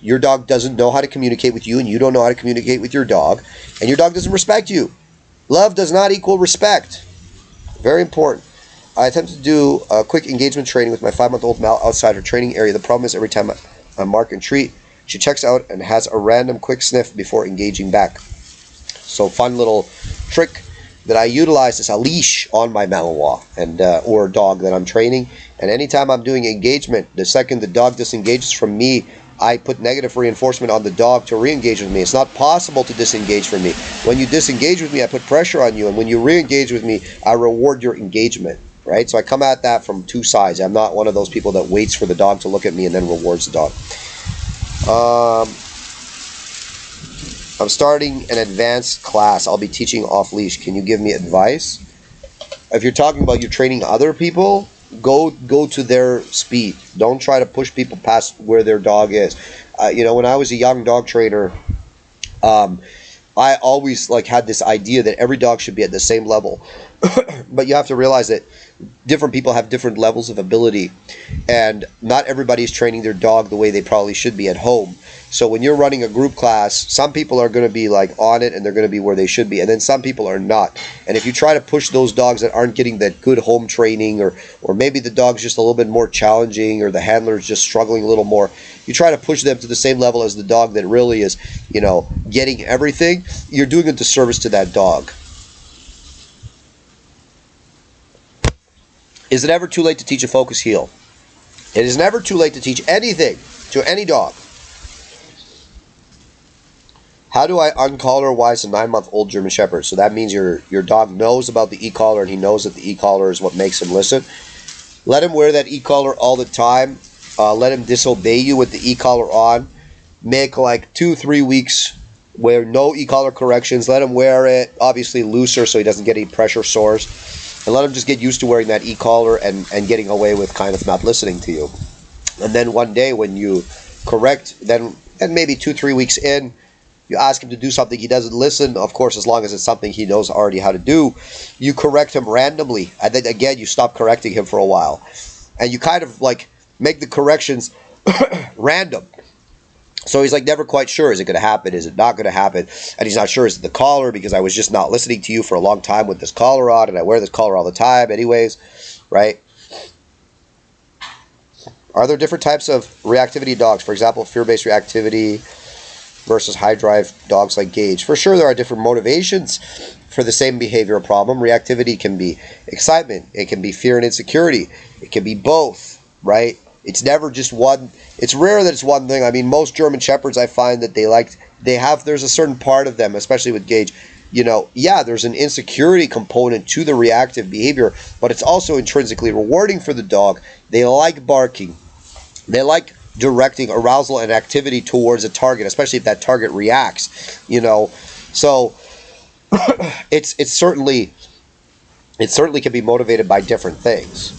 your dog doesn't know how to communicate with you, and you don't know how to communicate with your dog, and your dog doesn't respect you. Love does not equal respect. Very important. I attempted to do a quick engagement training with my 5-month-old Mal outside her training area. The problem is every time I mark and treat, she checks out and has a random quick sniff before engaging back. So fun little trick that I utilize is a leash on my Malinois and or dog that I'm training. And anytime I'm doing engagement, the second the dog disengages from me, I put negative reinforcement on the dog to re-engage with me. It's not possible to disengage from me. When you disengage with me, I put pressure on you, and when you re-engage with me, I reward your engagement. Right? So I come at that from two sides. I'm not one of those people that waits for the dog to look at me and then rewards the dog. I'm starting an advanced class. I'll be teaching off leash. Can you give me advice? If you're talking about you're training other people, go to their speed. Don't try to push people past where their dog is. When I was a young dog trainer, I always had this idea that every dog should be at the same level. But you have to realize that different people have different levels of ability, and not everybody's training their dog the way they probably should be at home. So when you're running a group class, some people are going to be on it and they're going to be where they should be, and then some people are not. And if you try to push those dogs that aren't getting that good home training, or maybe the dog's just a little bit more challenging, or the handler's just struggling a little more, you try to push them to the same level as the dog that really is, getting everything, you're doing a disservice to that dog. Is it ever too late to teach a focus heel? It is never too late to teach anything to any dog. How do I uncollar wise a 9-month-old German Shepherd? So that means your dog knows about the e-collar, and he knows that the e-collar is what makes him listen. Let him wear that e-collar all the time. Let him disobey you with the e-collar on. Make 2-3 weeks where no e-collar corrections. Let him wear it, obviously looser so he doesn't get any pressure sores. And let him just get used to wearing that e-collar and getting away with kind of not listening to you. And then one day when you correct, then maybe 2-3 weeks in, you ask him to do something, he doesn't listen. Of course, as long as it's something he knows already how to do, you correct him randomly. And then again, you stop correcting him for a while. And you kind of make the corrections random. So he's never quite sure. Is it going to happen? Is it not going to happen? And he's not sure. Is it the collar? Because I was just not listening to you for a long time with this collar on, and I wear this collar all the time anyways, right? Are there different types of reactivity dogs? For example, fear-based reactivity versus high-drive dogs like Gage. For sure, there are different motivations for the same behavioral problem. Reactivity can be excitement. It can be fear and insecurity. It can be both, right? It's never just one. It's rare that it's one thing. I mean, most German Shepherds, I find that there's a certain part of them, especially with Gage, there's an insecurity component to the reactive behavior, but it's also intrinsically rewarding for the dog. They like barking. They like directing arousal and activity towards a target, especially if that target reacts, So it certainly can be motivated by different things.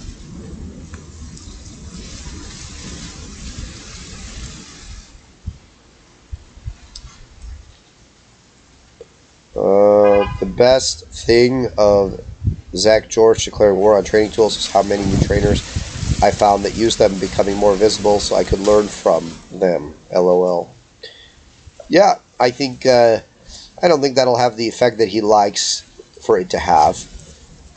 The best thing of Zach George declaring war on training tools is how many new trainers I found that use them becoming more visible so I could learn from them. LOL. Yeah, I don't think that'll have the effect that he likes for it to have.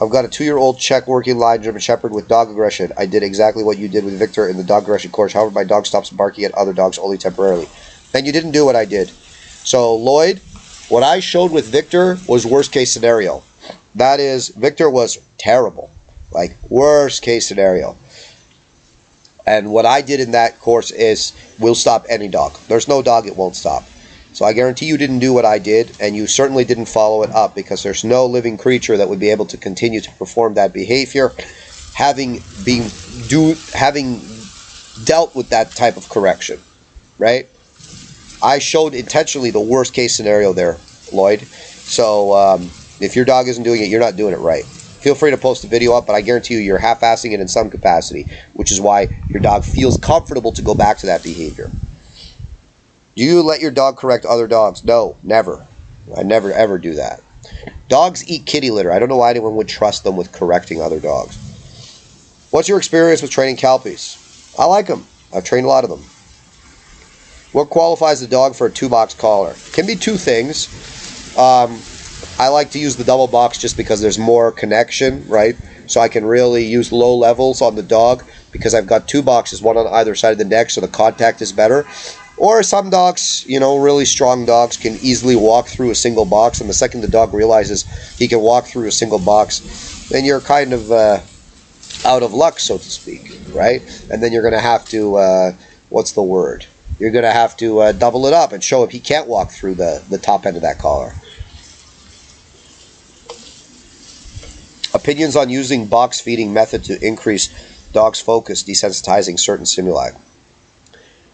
I've got a 2-year-old Czech working line German Shepherd with dog aggression. I did exactly what you did with Victor in the dog aggression course. However, my dog stops barking at other dogs only temporarily. Then you didn't do what I did. So, Lloyd, what I showed with Victor was worst case scenario. That is, Victor was terrible. Worst case scenario. And what I did in that course is, we'll stop any dog. There's no dog it won't stop. So I guarantee you didn't do what I did, and you certainly didn't follow it up, because there's no living creature that would be able to continue to perform that behavior, having dealt with that type of correction, right? I showed intentionally the worst case scenario there, Lloyd. So if your dog isn't doing it, you're not doing it right. Feel free to post the video up, but I guarantee you you're half-assing it in some capacity, which is why your dog feels comfortable to go back to that behavior. Do you let your dog correct other dogs? No, never. I never ever do that. Dogs eat kitty litter. I don't know why anyone would trust them with correcting other dogs. What's your experience with training Kelpies? I like them. I've trained a lot of them. What qualifies a dog for a 2-box collar? Can be 2 things. I like to use the double box just because there's more connection, right? So I can really use low levels on the dog because I've got 2 boxes, one on either side of the neck, so the contact is better. Or some dogs, you know, really strong dogs can easily walk through a single box, and the second the dog realizes he can walk through a single box, then you're kind of out of luck, so to speak, right? And then you're going to have to, what's the word? You're going to have to double it up and show him he can't walk through the top end of that collar. Opinions on using box feeding method to increase dog's focus, desensitizing certain stimuli.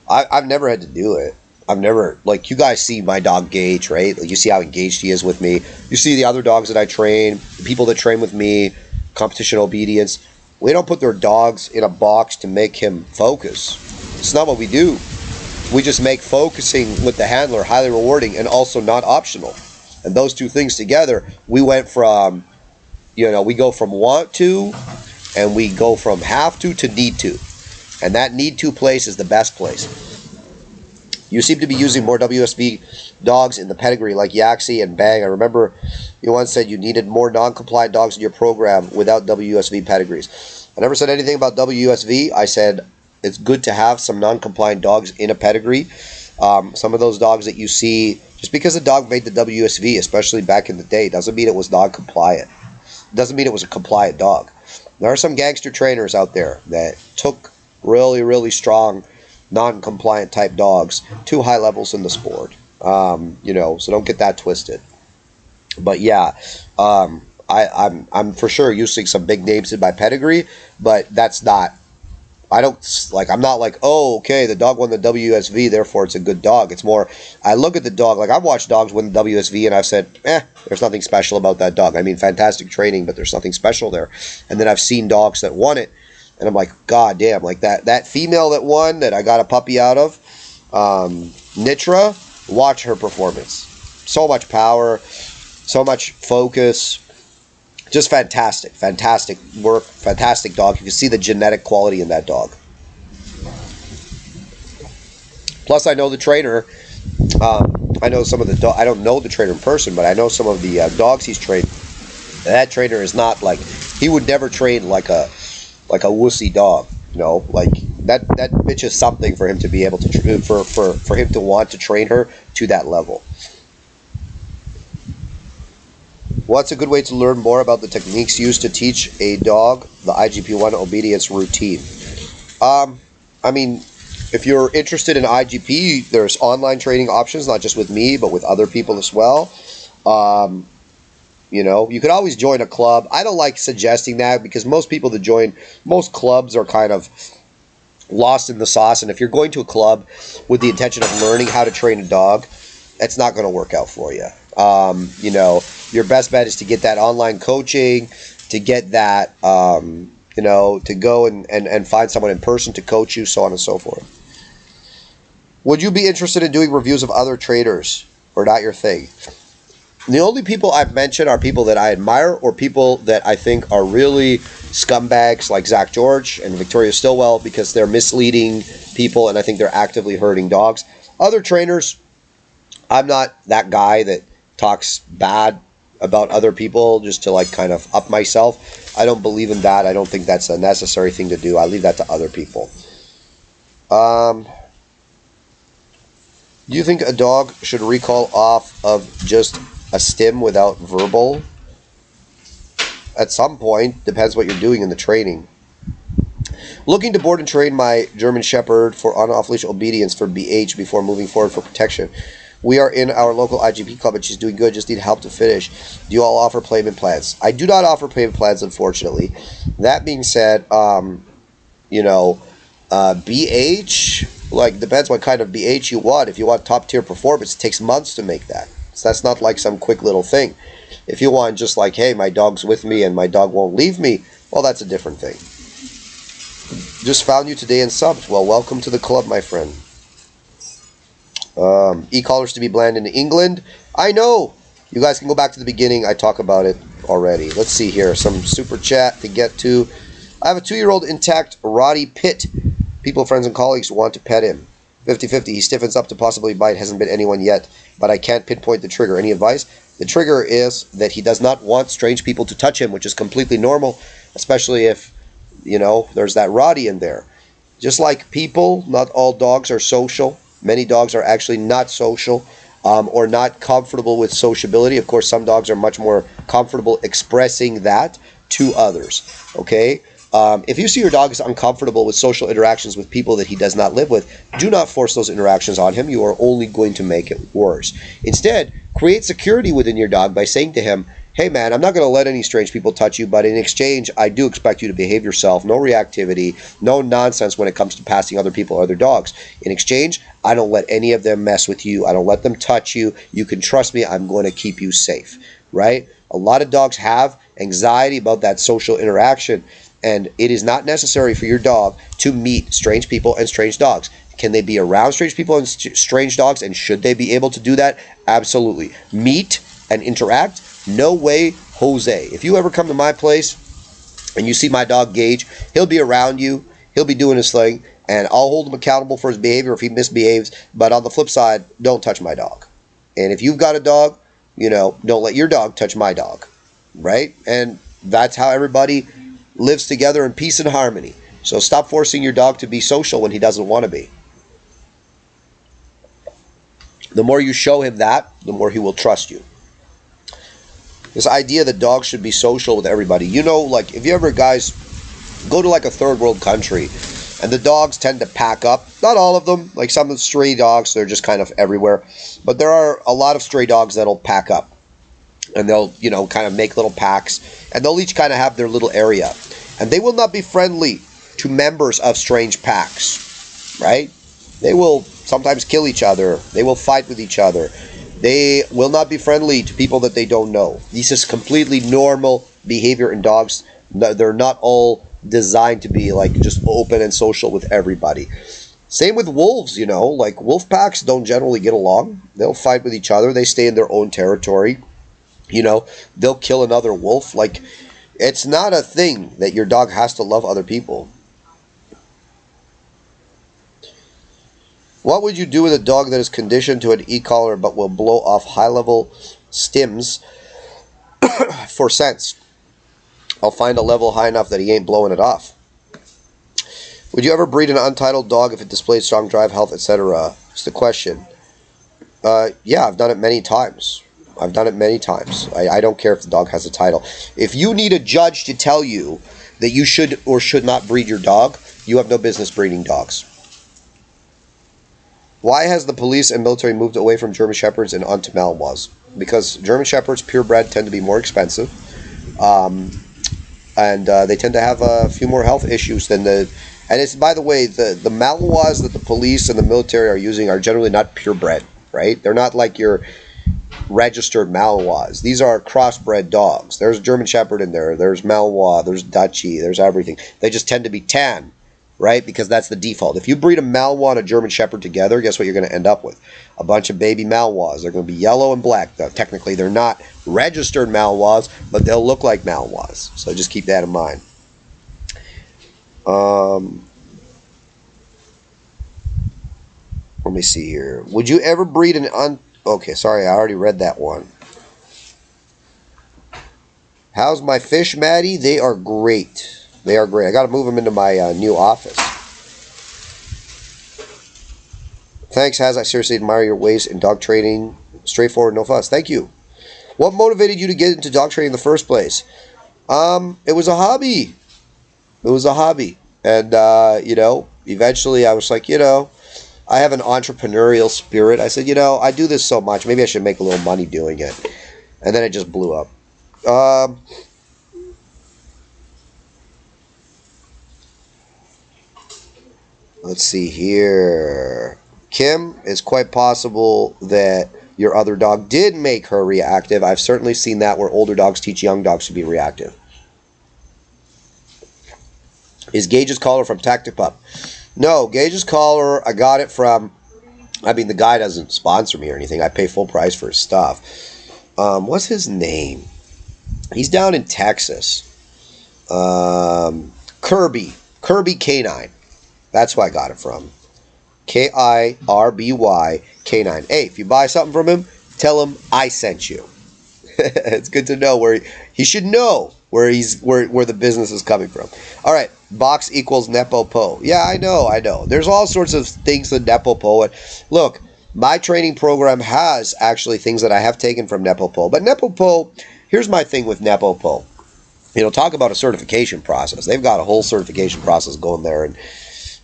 I've never had to do it. I've never, like, you guys see my dog Gage, right? Like, you see how engaged he is with me. You see the other dogs that I train, the people that train with me, competition obedience. We don't put their dogs in a box to make him focus. It's not what we do. We just make focusing with the handler highly rewarding and also not optional. And those 2 things together, we went from, you know, we go from want to, and we go from have to need to. And that need to place is the best place. You seem to be using more WSV dogs in the pedigree like Yaxie and Bang. I remember you once said you needed more non-compliant dogs in your program without WSV pedigrees. I never said anything about WSV. I said it's good to have some non-compliant dogs in a pedigree. Some of those dogs that you see, just because a dog made the WSV, especially back in the day, doesn't mean it was non-compliant. Doesn't mean it was a compliant dog. There are some gangster trainers out there that took really, really strong non-compliant type dogs to high levels in the sport. You know, so don't get that twisted. But yeah, I'm for sure using some big names in my pedigree, but that's not, I'm not like, oh, okay, the dog won the WSV, therefore it's a good dog. It's more, I look at the dog, like I've watched dogs win the WSV and I've said, there's nothing special about that dog. I mean, fantastic training, but there's nothing special there. And then I've seen dogs that won it, and I'm like, God damn, like that female that won, that I got a puppy out of, Nitra, watch her performance. So much power, so much focus. Just fantastic. Fantastic work. Fantastic dog. You can see the genetic quality in that dog. Plus, I know the trainer. I know some of the I don't know the trainer in person, but I know some of the dogs he's trained. That trainer is not like, he would never train like a wussy dog. You know, like that bitch is something for him to be able to for him to want to train her to that level. What's a good way to learn more about the techniques used to teach a dog the IGP-1 obedience routine? I mean, if you're interested in IGP, there's online training options, not just with me, but with other people as well. You know, you could always join a club. I don't like suggesting that because most people that join, most clubs are kind of lost in the sauce. And if you're going to a club with the intention of learning how to train a dog, it's not going to work out for you. You know, your best bet is to get that online coaching, to get that, you know, to go and find someone in person to coach you, so on and so forth. Would you be interested in doing reviews of other traders, or not your thing? The only people I've mentioned are people that I admire or people that I think are really scumbags, like Zach George and Victoria Stillwell, because they're misleading people and I think they're actively hurting dogs. Other trainers, I'm not that guy that talks bad about other people just to like kind of up myself. I don't believe in that. I don't think that's a necessary thing to do. I leave that to other people. Do you think a dog should recall off of just a stim without verbal? At some point, depends what you're doing in the training. Looking to board and train my German Shepherd for on-off-leash obedience for BH before moving forward for protection. We are in our local IGP club and she's doing good, just need help to finish. Do you all offer payment plans? I do not offer payment plans, unfortunately. That being said, you know, BH, like, depends what kind of BH you want. If you want top-tier performance, it takes months to make that. So that's not like some quick little thing. If you want just like, hey, my dog's with me and my dog won't leave me, well, that's a different thing. Just found you today in subs. Well, welcome to the club, my friend. E-collars to be banned in England. I know. You guys can go back to the beginning. I talk about it already. Let's see here. Some super chat to get to. I have a 2-year-old intact Roddy Pitt. People, friends, and colleagues want to pet him. 50-50. He stiffens up to possibly bite. Hasn't bit anyone yet, but I can't pinpoint the trigger. Any advice? The trigger is that he does not want strange people to touch him, which is completely normal, especially if, you know, there's that Roddy in there. Just like people, not all dogs are social. Many dogs are actually not social or not comfortable with sociability. Of course, some dogs are much more comfortable expressing that to others. Okay? If you see your dog is uncomfortable with social interactions with people that he does not live with, do not force those interactions on him. You are only going to make it worse. Instead, create security within your dog by saying to him, hey man, I'm not going to let any strange people touch you, but in exchange, I do expect you to behave yourself. No reactivity, no nonsense when it comes to passing other people or other dogs. In exchange, I don't let any of them mess with you. I don't let them touch you. You can trust me. I'm going to keep you safe, right? A lot of dogs have anxiety about that social interaction, and it is not necessary for your dog to meet strange people and strange dogs. Can they be around strange people and strange dogs, and should they be able to do that? Absolutely. Meet and interact? No way, Jose. If you ever come to my place and you see my dog Gage, he'll be around you, he'll be doing his thing, and I'll hold him accountable for his behavior if he misbehaves. But on the flip side, don't touch my dog. And if you've got a dog, you know, don't let your dog touch my dog, right? And that's how everybody lives together in peace and harmony. So stop forcing your dog to be social when he doesn't want to be. The more you show him that, the more he will trust you. This idea that dogs should be social with everybody. You know, like, if you ever, guys, go to like a third world country and the dogs tend to pack up. Not all of them. Like some of the stray dogs, they're just kind of everywhere. But there are a lot of stray dogs that'll pack up. And they'll, you know, kind of make little packs. And they'll each kind of have their little area. And they will not be friendly to members of strange packs. Right? They will sometimes kill each other. They will fight with each other. They will not be friendly to people that they don't know. This is completely normal behavior in dogs. They're not all designed to be like just open and social with everybody. Same with wolves, you know, like wolf packs don't generally get along. They'll fight with each other. They stay in their own territory. You know, they'll kill another wolf. Like, it's not a thing that your dog has to love other people. What would you do with a dog that is conditioned to an e-collar but will blow off high-level stims for scents? I'll find a level high enough that he ain't blowing it off. Would you ever breed an untitled dog if it displays strong drive, health, etc.? It's the question. Yeah, I've done it many times. I've done it many times. I don't care if the dog has a title. If you need a judge to tell you that you should or should not breed your dog, you have no business breeding dogs. Why has the police and military moved away from German Shepherds and onto Malinois? Because German Shepherds, purebred, tend to be more expensive. And they tend to have a few more health issues than the... And it's, by the way, the Malinois that the police and the military are using are generally not purebred, right? They're not like your registered Malinois. These are crossbred dogs. There's German Shepherd in there. There's Malinois. There's Dutchie. There's everything. They just tend to be tan. Right? Because that's the default. If you breed a Malinois and a German Shepherd together, guess what you're going to end up with? A bunch of baby Malinois. They're going to be yellow and black. Now, technically, they're not registered Malinois, but they'll look like Malinois. So just keep that in mind. Let me see here. Would you ever breed an Okay, sorry, I already read that one. How's my fish, Maddie? They are great. They are great. I got to move them into my new office. Thanks, Haz. I seriously admire your ways in dog training. Straightforward, no fuss. Thank you. What motivated you to get into dog training in the first place? It was a hobby. It was a hobby. And, you know, eventually I was like, you know, I have an entrepreneurial spirit. I said, you know, I do this so much. Maybe I should make a little money doing it. And then it just blew up. Let's see here. Kim, it's quite possible that your other dog did make her reactive. I've certainly seen that where older dogs teach young dogs to be reactive. Is Gage's collar from Tactipup? No, Gage's collar, I got it from... I mean, the guy doesn't sponsor me or anything. I pay full price for his stuff. What's his name? He's down in Texas. Kirby Canine. That's where I got it from. Kirby Canine. Hey, if you buy something from him, tell him I sent you. It's good to know where he should know where the business is coming from. All right, box equals Nepo Po. Yeah, I know. There's all sorts of things in Nepo Po. Look, my training program has actually things that I have taken from Nepo Po. But Nepo Po, here's my thing with Nepo Po. Talk about a certification process. They've got a whole certification process going there, and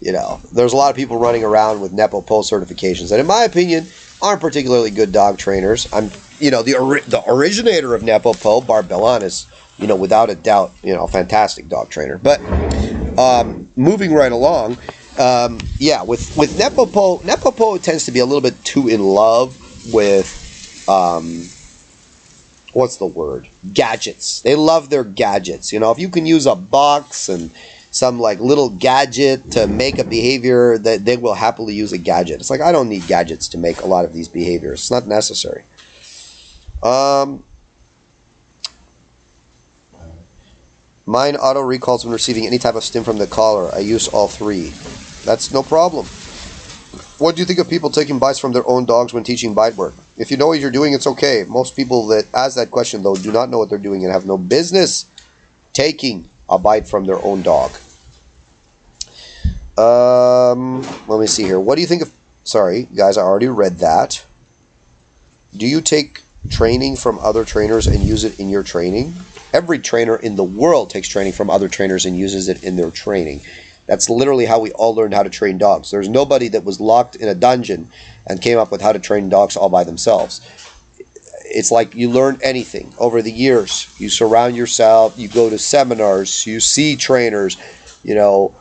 there's a lot of people running around with Nepo Po certifications that, in my opinion, aren't particularly good dog trainers. The originator of Nepo Po, Bart Bellon, is, without a doubt, fantastic dog trainer. But moving right along, with Nepo Po tends to be a little bit too in love with, what's the word? Gadgets. They love their gadgets. If you can use a box and some little gadget to make a behavior, that they will happily use a gadget. It's like, I don't need gadgets to make a lot of these behaviors. It's not necessary. Mine auto recalls when receiving any type of stim from the collar. I use all three. That's no problem. What do you think of people taking bites from their own dogs when teaching bite work? If you know what you're doing, it's okay. Most people that ask that question, though, do not know what they're doing and have no business taking a bite from their own dog. Let me see here. What do you think of... Sorry, guys, I already read that. Do you take training from other trainers and use it in your training? Every trainer in the world takes training from other trainers and uses it in their training. That's literally how we all learned how to train dogs. There's nobody that was locked in a dungeon and came up with how to train dogs all by themselves. It's like you learn anything over the years. You surround yourself, you go to seminars, you see trainers, you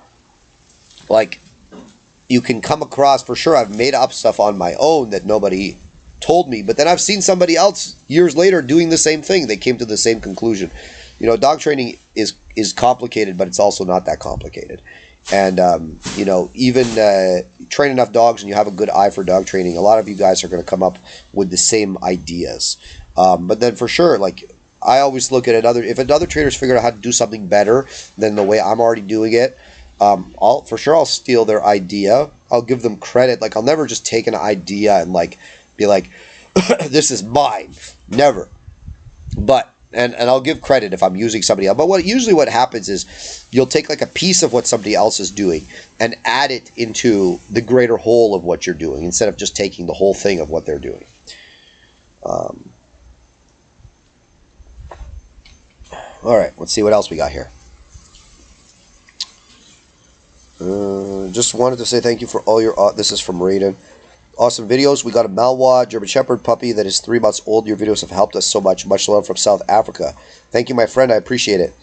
can come across, for sure, I've made up stuff on my own that nobody told me, but then I've seen somebody else years later doing the same thing. They came to the same conclusion. Dog training is complicated, but it's also not that complicated. And, even train enough dogs and you have a good eye for dog training, a lot of you guys are going to come up with the same ideas. But then for sure, I always look at if another trainer's figured out how to do something better than the way I'm already doing it, I'll steal their idea. I'll give them credit. I'll never just take an idea and be like, this is mine. Never. But and I'll give credit if I'm using somebody else. But what happens is you'll take a piece of what somebody else is doing and add it into the greater whole of what you're doing instead of just taking the whole thing of what they're doing. All right, let's see what else we got here. Just wanted to say thank you for all your... this is from Raiden. Awesome videos. We got a Malinois German Shepherd puppy that is 3 months old. Your videos have helped us so much. Much love from South Africa. Thank you, my friend. I appreciate it.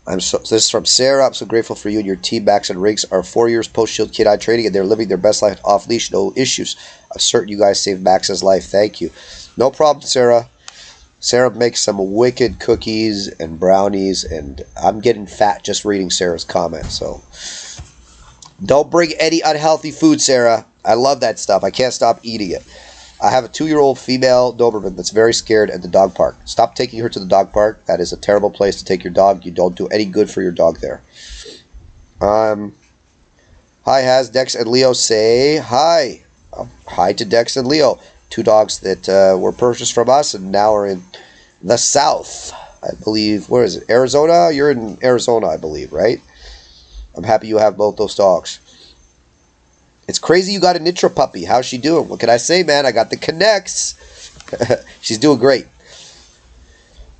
This is from Sarah. I'm so grateful for you and your team. Max and Riggs are 4 years post-shield canine training, and they're living their best life off-leash. No issues. I'm certain you guys saved Max's life. Thank you. No problem, Sarah. Sarah makes some wicked cookies and brownies, and I'm getting fat just reading Sarah's comments. So don't bring any unhealthy food, Sarah. I love that stuff. I can't stop eating it. I have a 2-year-old female Doberman that's very scared at the dog park. Stop taking her to the dog park. That is a terrible place to take your dog. You don't do any good for your dog there. Hi, Has Dex and Leo say hi. Hi to Dex and Leo. 2 dogs that were purchased from us and now are in the South. I believe, where is it? Arizona? You're in Arizona, I believe, right? I'm happy you have both those dogs. It's crazy you got a Nitra puppy. How's she doing? What can I say, man? I got the connects. She's doing great.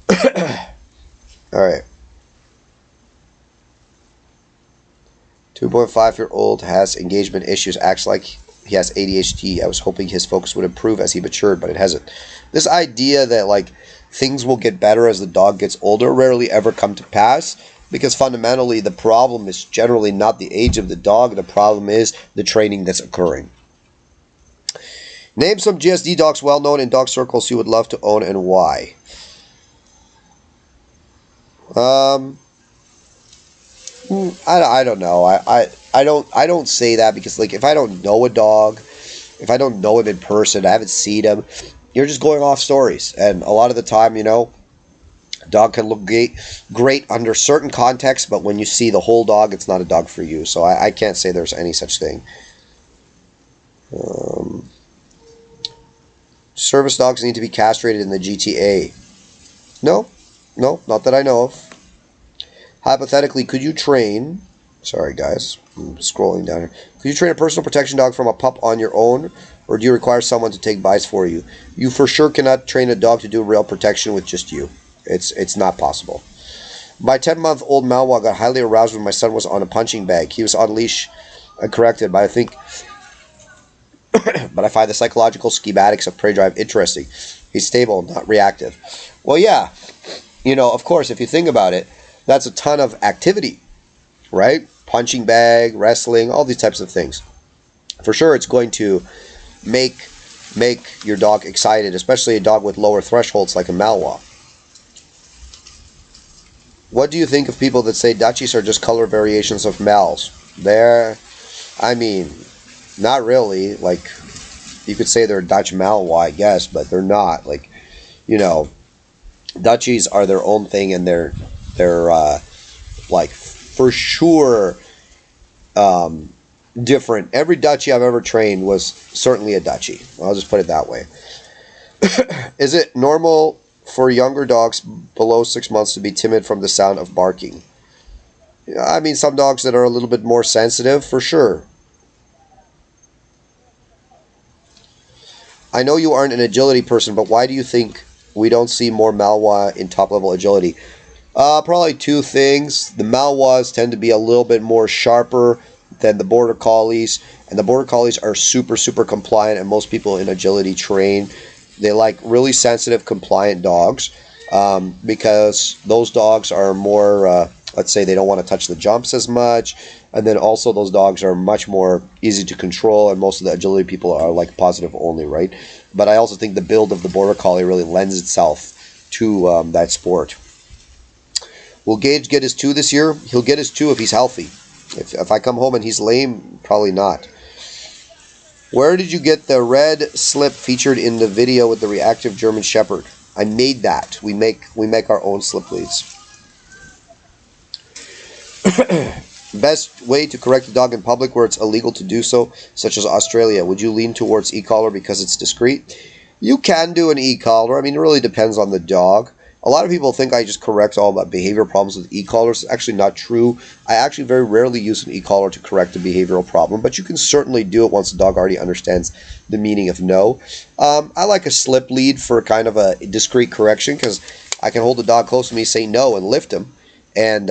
All right. 2.5-year-old has engagement issues. Acts like he has ADHD. I was hoping his focus would improve as he matured, but it hasn't. This idea that things will get better as the dog gets older rarely ever come to pass, because fundamentally the problem is generally not the age of the dog. The problem is the training that's occurring. Name some GSD dogs well known in dog circles you would love to own and why. I don't know. I don't say that because if I don't know a dog, if I don't know him in person, I haven't seen him, you're just going off stories. And a lot of the time, Dog can look great under certain contexts, but when you see the whole dog, it's not a dog for you. So I can't say there's any such thing. Service dogs need to be castrated in the GTA. No, not that I know of. Hypothetically, could you train... Sorry, guys. I'm scrolling down here. Could you train a personal protection dog from a pup on your own, or do you require someone to take bites for you? You for sure cannot train a dog to do real protection with just you. It's not possible. My 10-month-old Malwa got highly aroused when my son was on a punching bag. He was on leash and corrected, but I find the psychological schematics of prey drive interesting. He's stable, not reactive. Well, yeah, of course, if you think about it, that's a ton of activity, right? Punching bag, wrestling, all these types of things. For sure, it's going to make your dog excited, especially a dog with lower thresholds like a Malwa. What do you think of people that say Dutchies are just color variations of Mals? Not really. Like, you could say they're Dutch Malwa, I guess, but they're not. Like, Dutchies are their own thing, and they're like, for sure, different. Every Dutchie I've ever trained was certainly a Dutchie. I'll just put it that way. Is it normal for younger dogs below 6 months to be timid from the sound of barking? Some dogs that are a little bit more sensitive, for sure. I know you aren't an agility person, but why do you think we don't see more Malwa in top-level agility? Probably two things. The Malwas tend to be a little bit more sharper than the Border Collies, and the Border Collies are super, super compliant, and most people in agility train. They like really sensitive, compliant dogs because those dogs are more, let's say, they don't want to touch the jumps as much, and then also those dogs are much more easy to control, and most of the agility people are like positive only, right? But I also think the build of the Border Collie really lends itself to that sport. Will Gage get his 2 this year? He'll get his 2 if he's healthy. If I come home and he's lame, probably not. Where did you get the red slip featured in the video with the reactive German Shepherd? I made that. We make our own slip leads. Best way to correct a dog in public where it's illegal to do so, such as Australia. Would you lean towards e-collar because it's discreet? You can do an e-collar. It really depends on the dog. A lot of people think I just correct all the behavior problems with e-collars. It's actually not true. I actually very rarely use an e-collar to correct a behavioral problem, but you can certainly do it once the dog already understands the meaning of no. I like a slip lead for kind of a discreet correction because I can hold the dog close to me, say no, and lift him. And,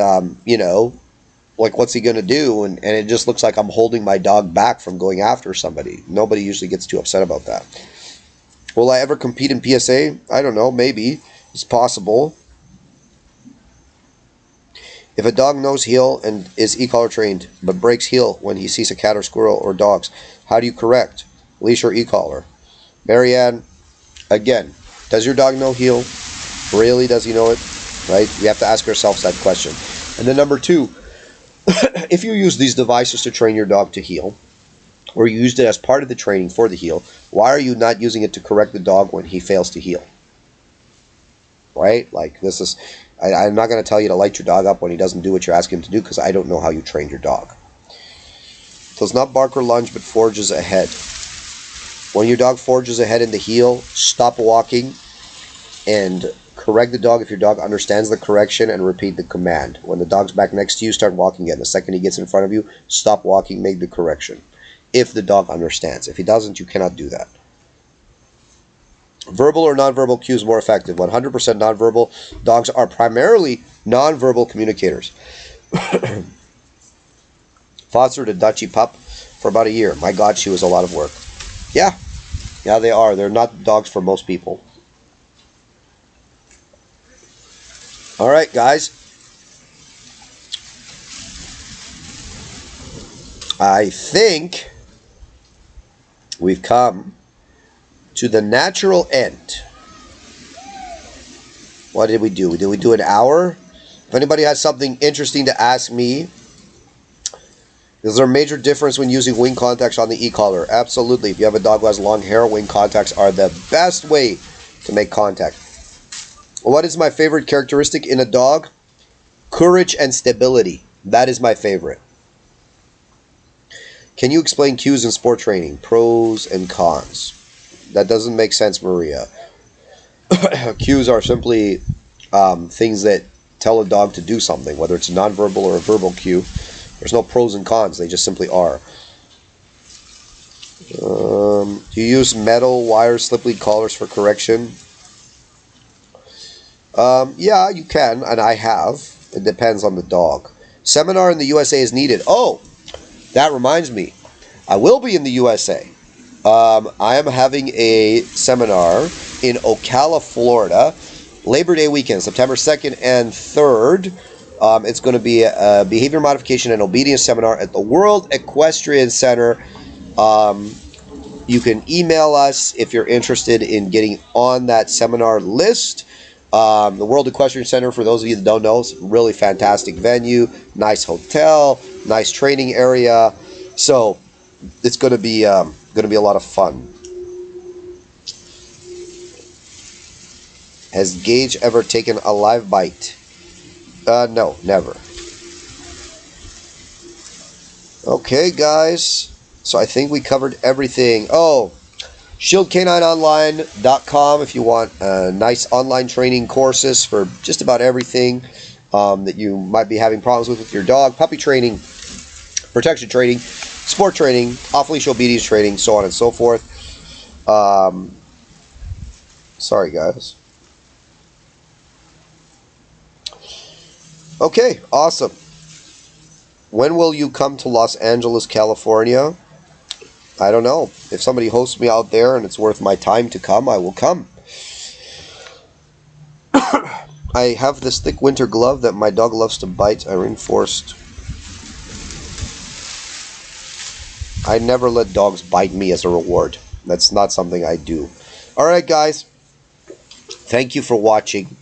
like, what's he going to do? And it just looks like I'm holding my dog back from going after somebody. Nobody usually gets too upset about that. Will I ever compete in PSA? I don't know. Maybe. It's possible. If a dog knows heel and is e-collar trained, but breaks heel when he sees a cat or squirrel or dogs, how do you correct? Leash or e-collar? Marianne, again, does your dog know heel? Really, does he know it? Right? We have to ask ourselves that question. And then number 2, if you use these devices to train your dog to heel, or you used it as part of the training for the heel, why are you not using it to correct the dog when he fails to heel? Right? Like, this is, I'm not going to tell you to light your dog up when he doesn't do what you're asking him to do because I don't know how you trained your dog. Does not bark or lunge but forges ahead. When your dog forges ahead in the heel, stop walking and correct the dog if your dog understands the correction and repeat the command. When the dog's back next to you, start walking again. The second he gets in front of you, stop walking, make the correction. If the dog understands. If he doesn't, you cannot do that. Verbal or nonverbal cues more effective? 100% nonverbal. Dogs are primarily nonverbal communicators. Fostered a Dutchie pup for about a year. My God, she was a lot of work. Yeah, they are. They're not dogs for most people. All right, guys. I think we've come to the natural end. What did we do? Did we do an hour? If anybody has something interesting to ask me, is there a major difference when using wing contacts on the e-collar? Absolutely. If you have a dog who has long hair, wing contacts are the best way to make contact. What is my favorite characteristic in a dog? Courage and stability. That is my favorite. Can you explain cues in sport training? Pros and cons. That doesn't make sense, Maria. Cues are simply things that tell a dog to do something, whether it's a nonverbal or a verbal cue. There's no pros and cons. They just simply are. Do you use metal wire slip lead collars for correction? Yeah, you can, and I have. It depends on the dog. Seminar in the USA is needed. Oh, that reminds me. I will be in the USA. I am having a seminar in Ocala, Florida, Labor Day weekend, September 2nd and 3rd. It's going to be a behavior modification and obedience seminar at the World Equestrian Center. You can email us if you're interested in getting on that seminar list. The World Equestrian Center, for those of you that don't know, is a really fantastic venue, nice hotel, nice training area. So it's going to be a lot of fun. Has Gage ever taken a live bite? No, never. Okay, guys. So I think we covered everything. Oh, ShieldCanineOnline.com if you want nice online training courses for just about everything that you might be having problems with your dog. Puppy training, protection training, sport training, off-leash obedience training, so on and so forth. Sorry, guys. Okay, awesome. When will you come to Los Angeles, California? I don't know. If somebody hosts me out there and it's worth my time to come, I will come. I have this thick winter glove that my dog loves to bite. I reinforced. I never let dogs bite me as a reward. That's not something I do. Alright, guys. Thank you for watching.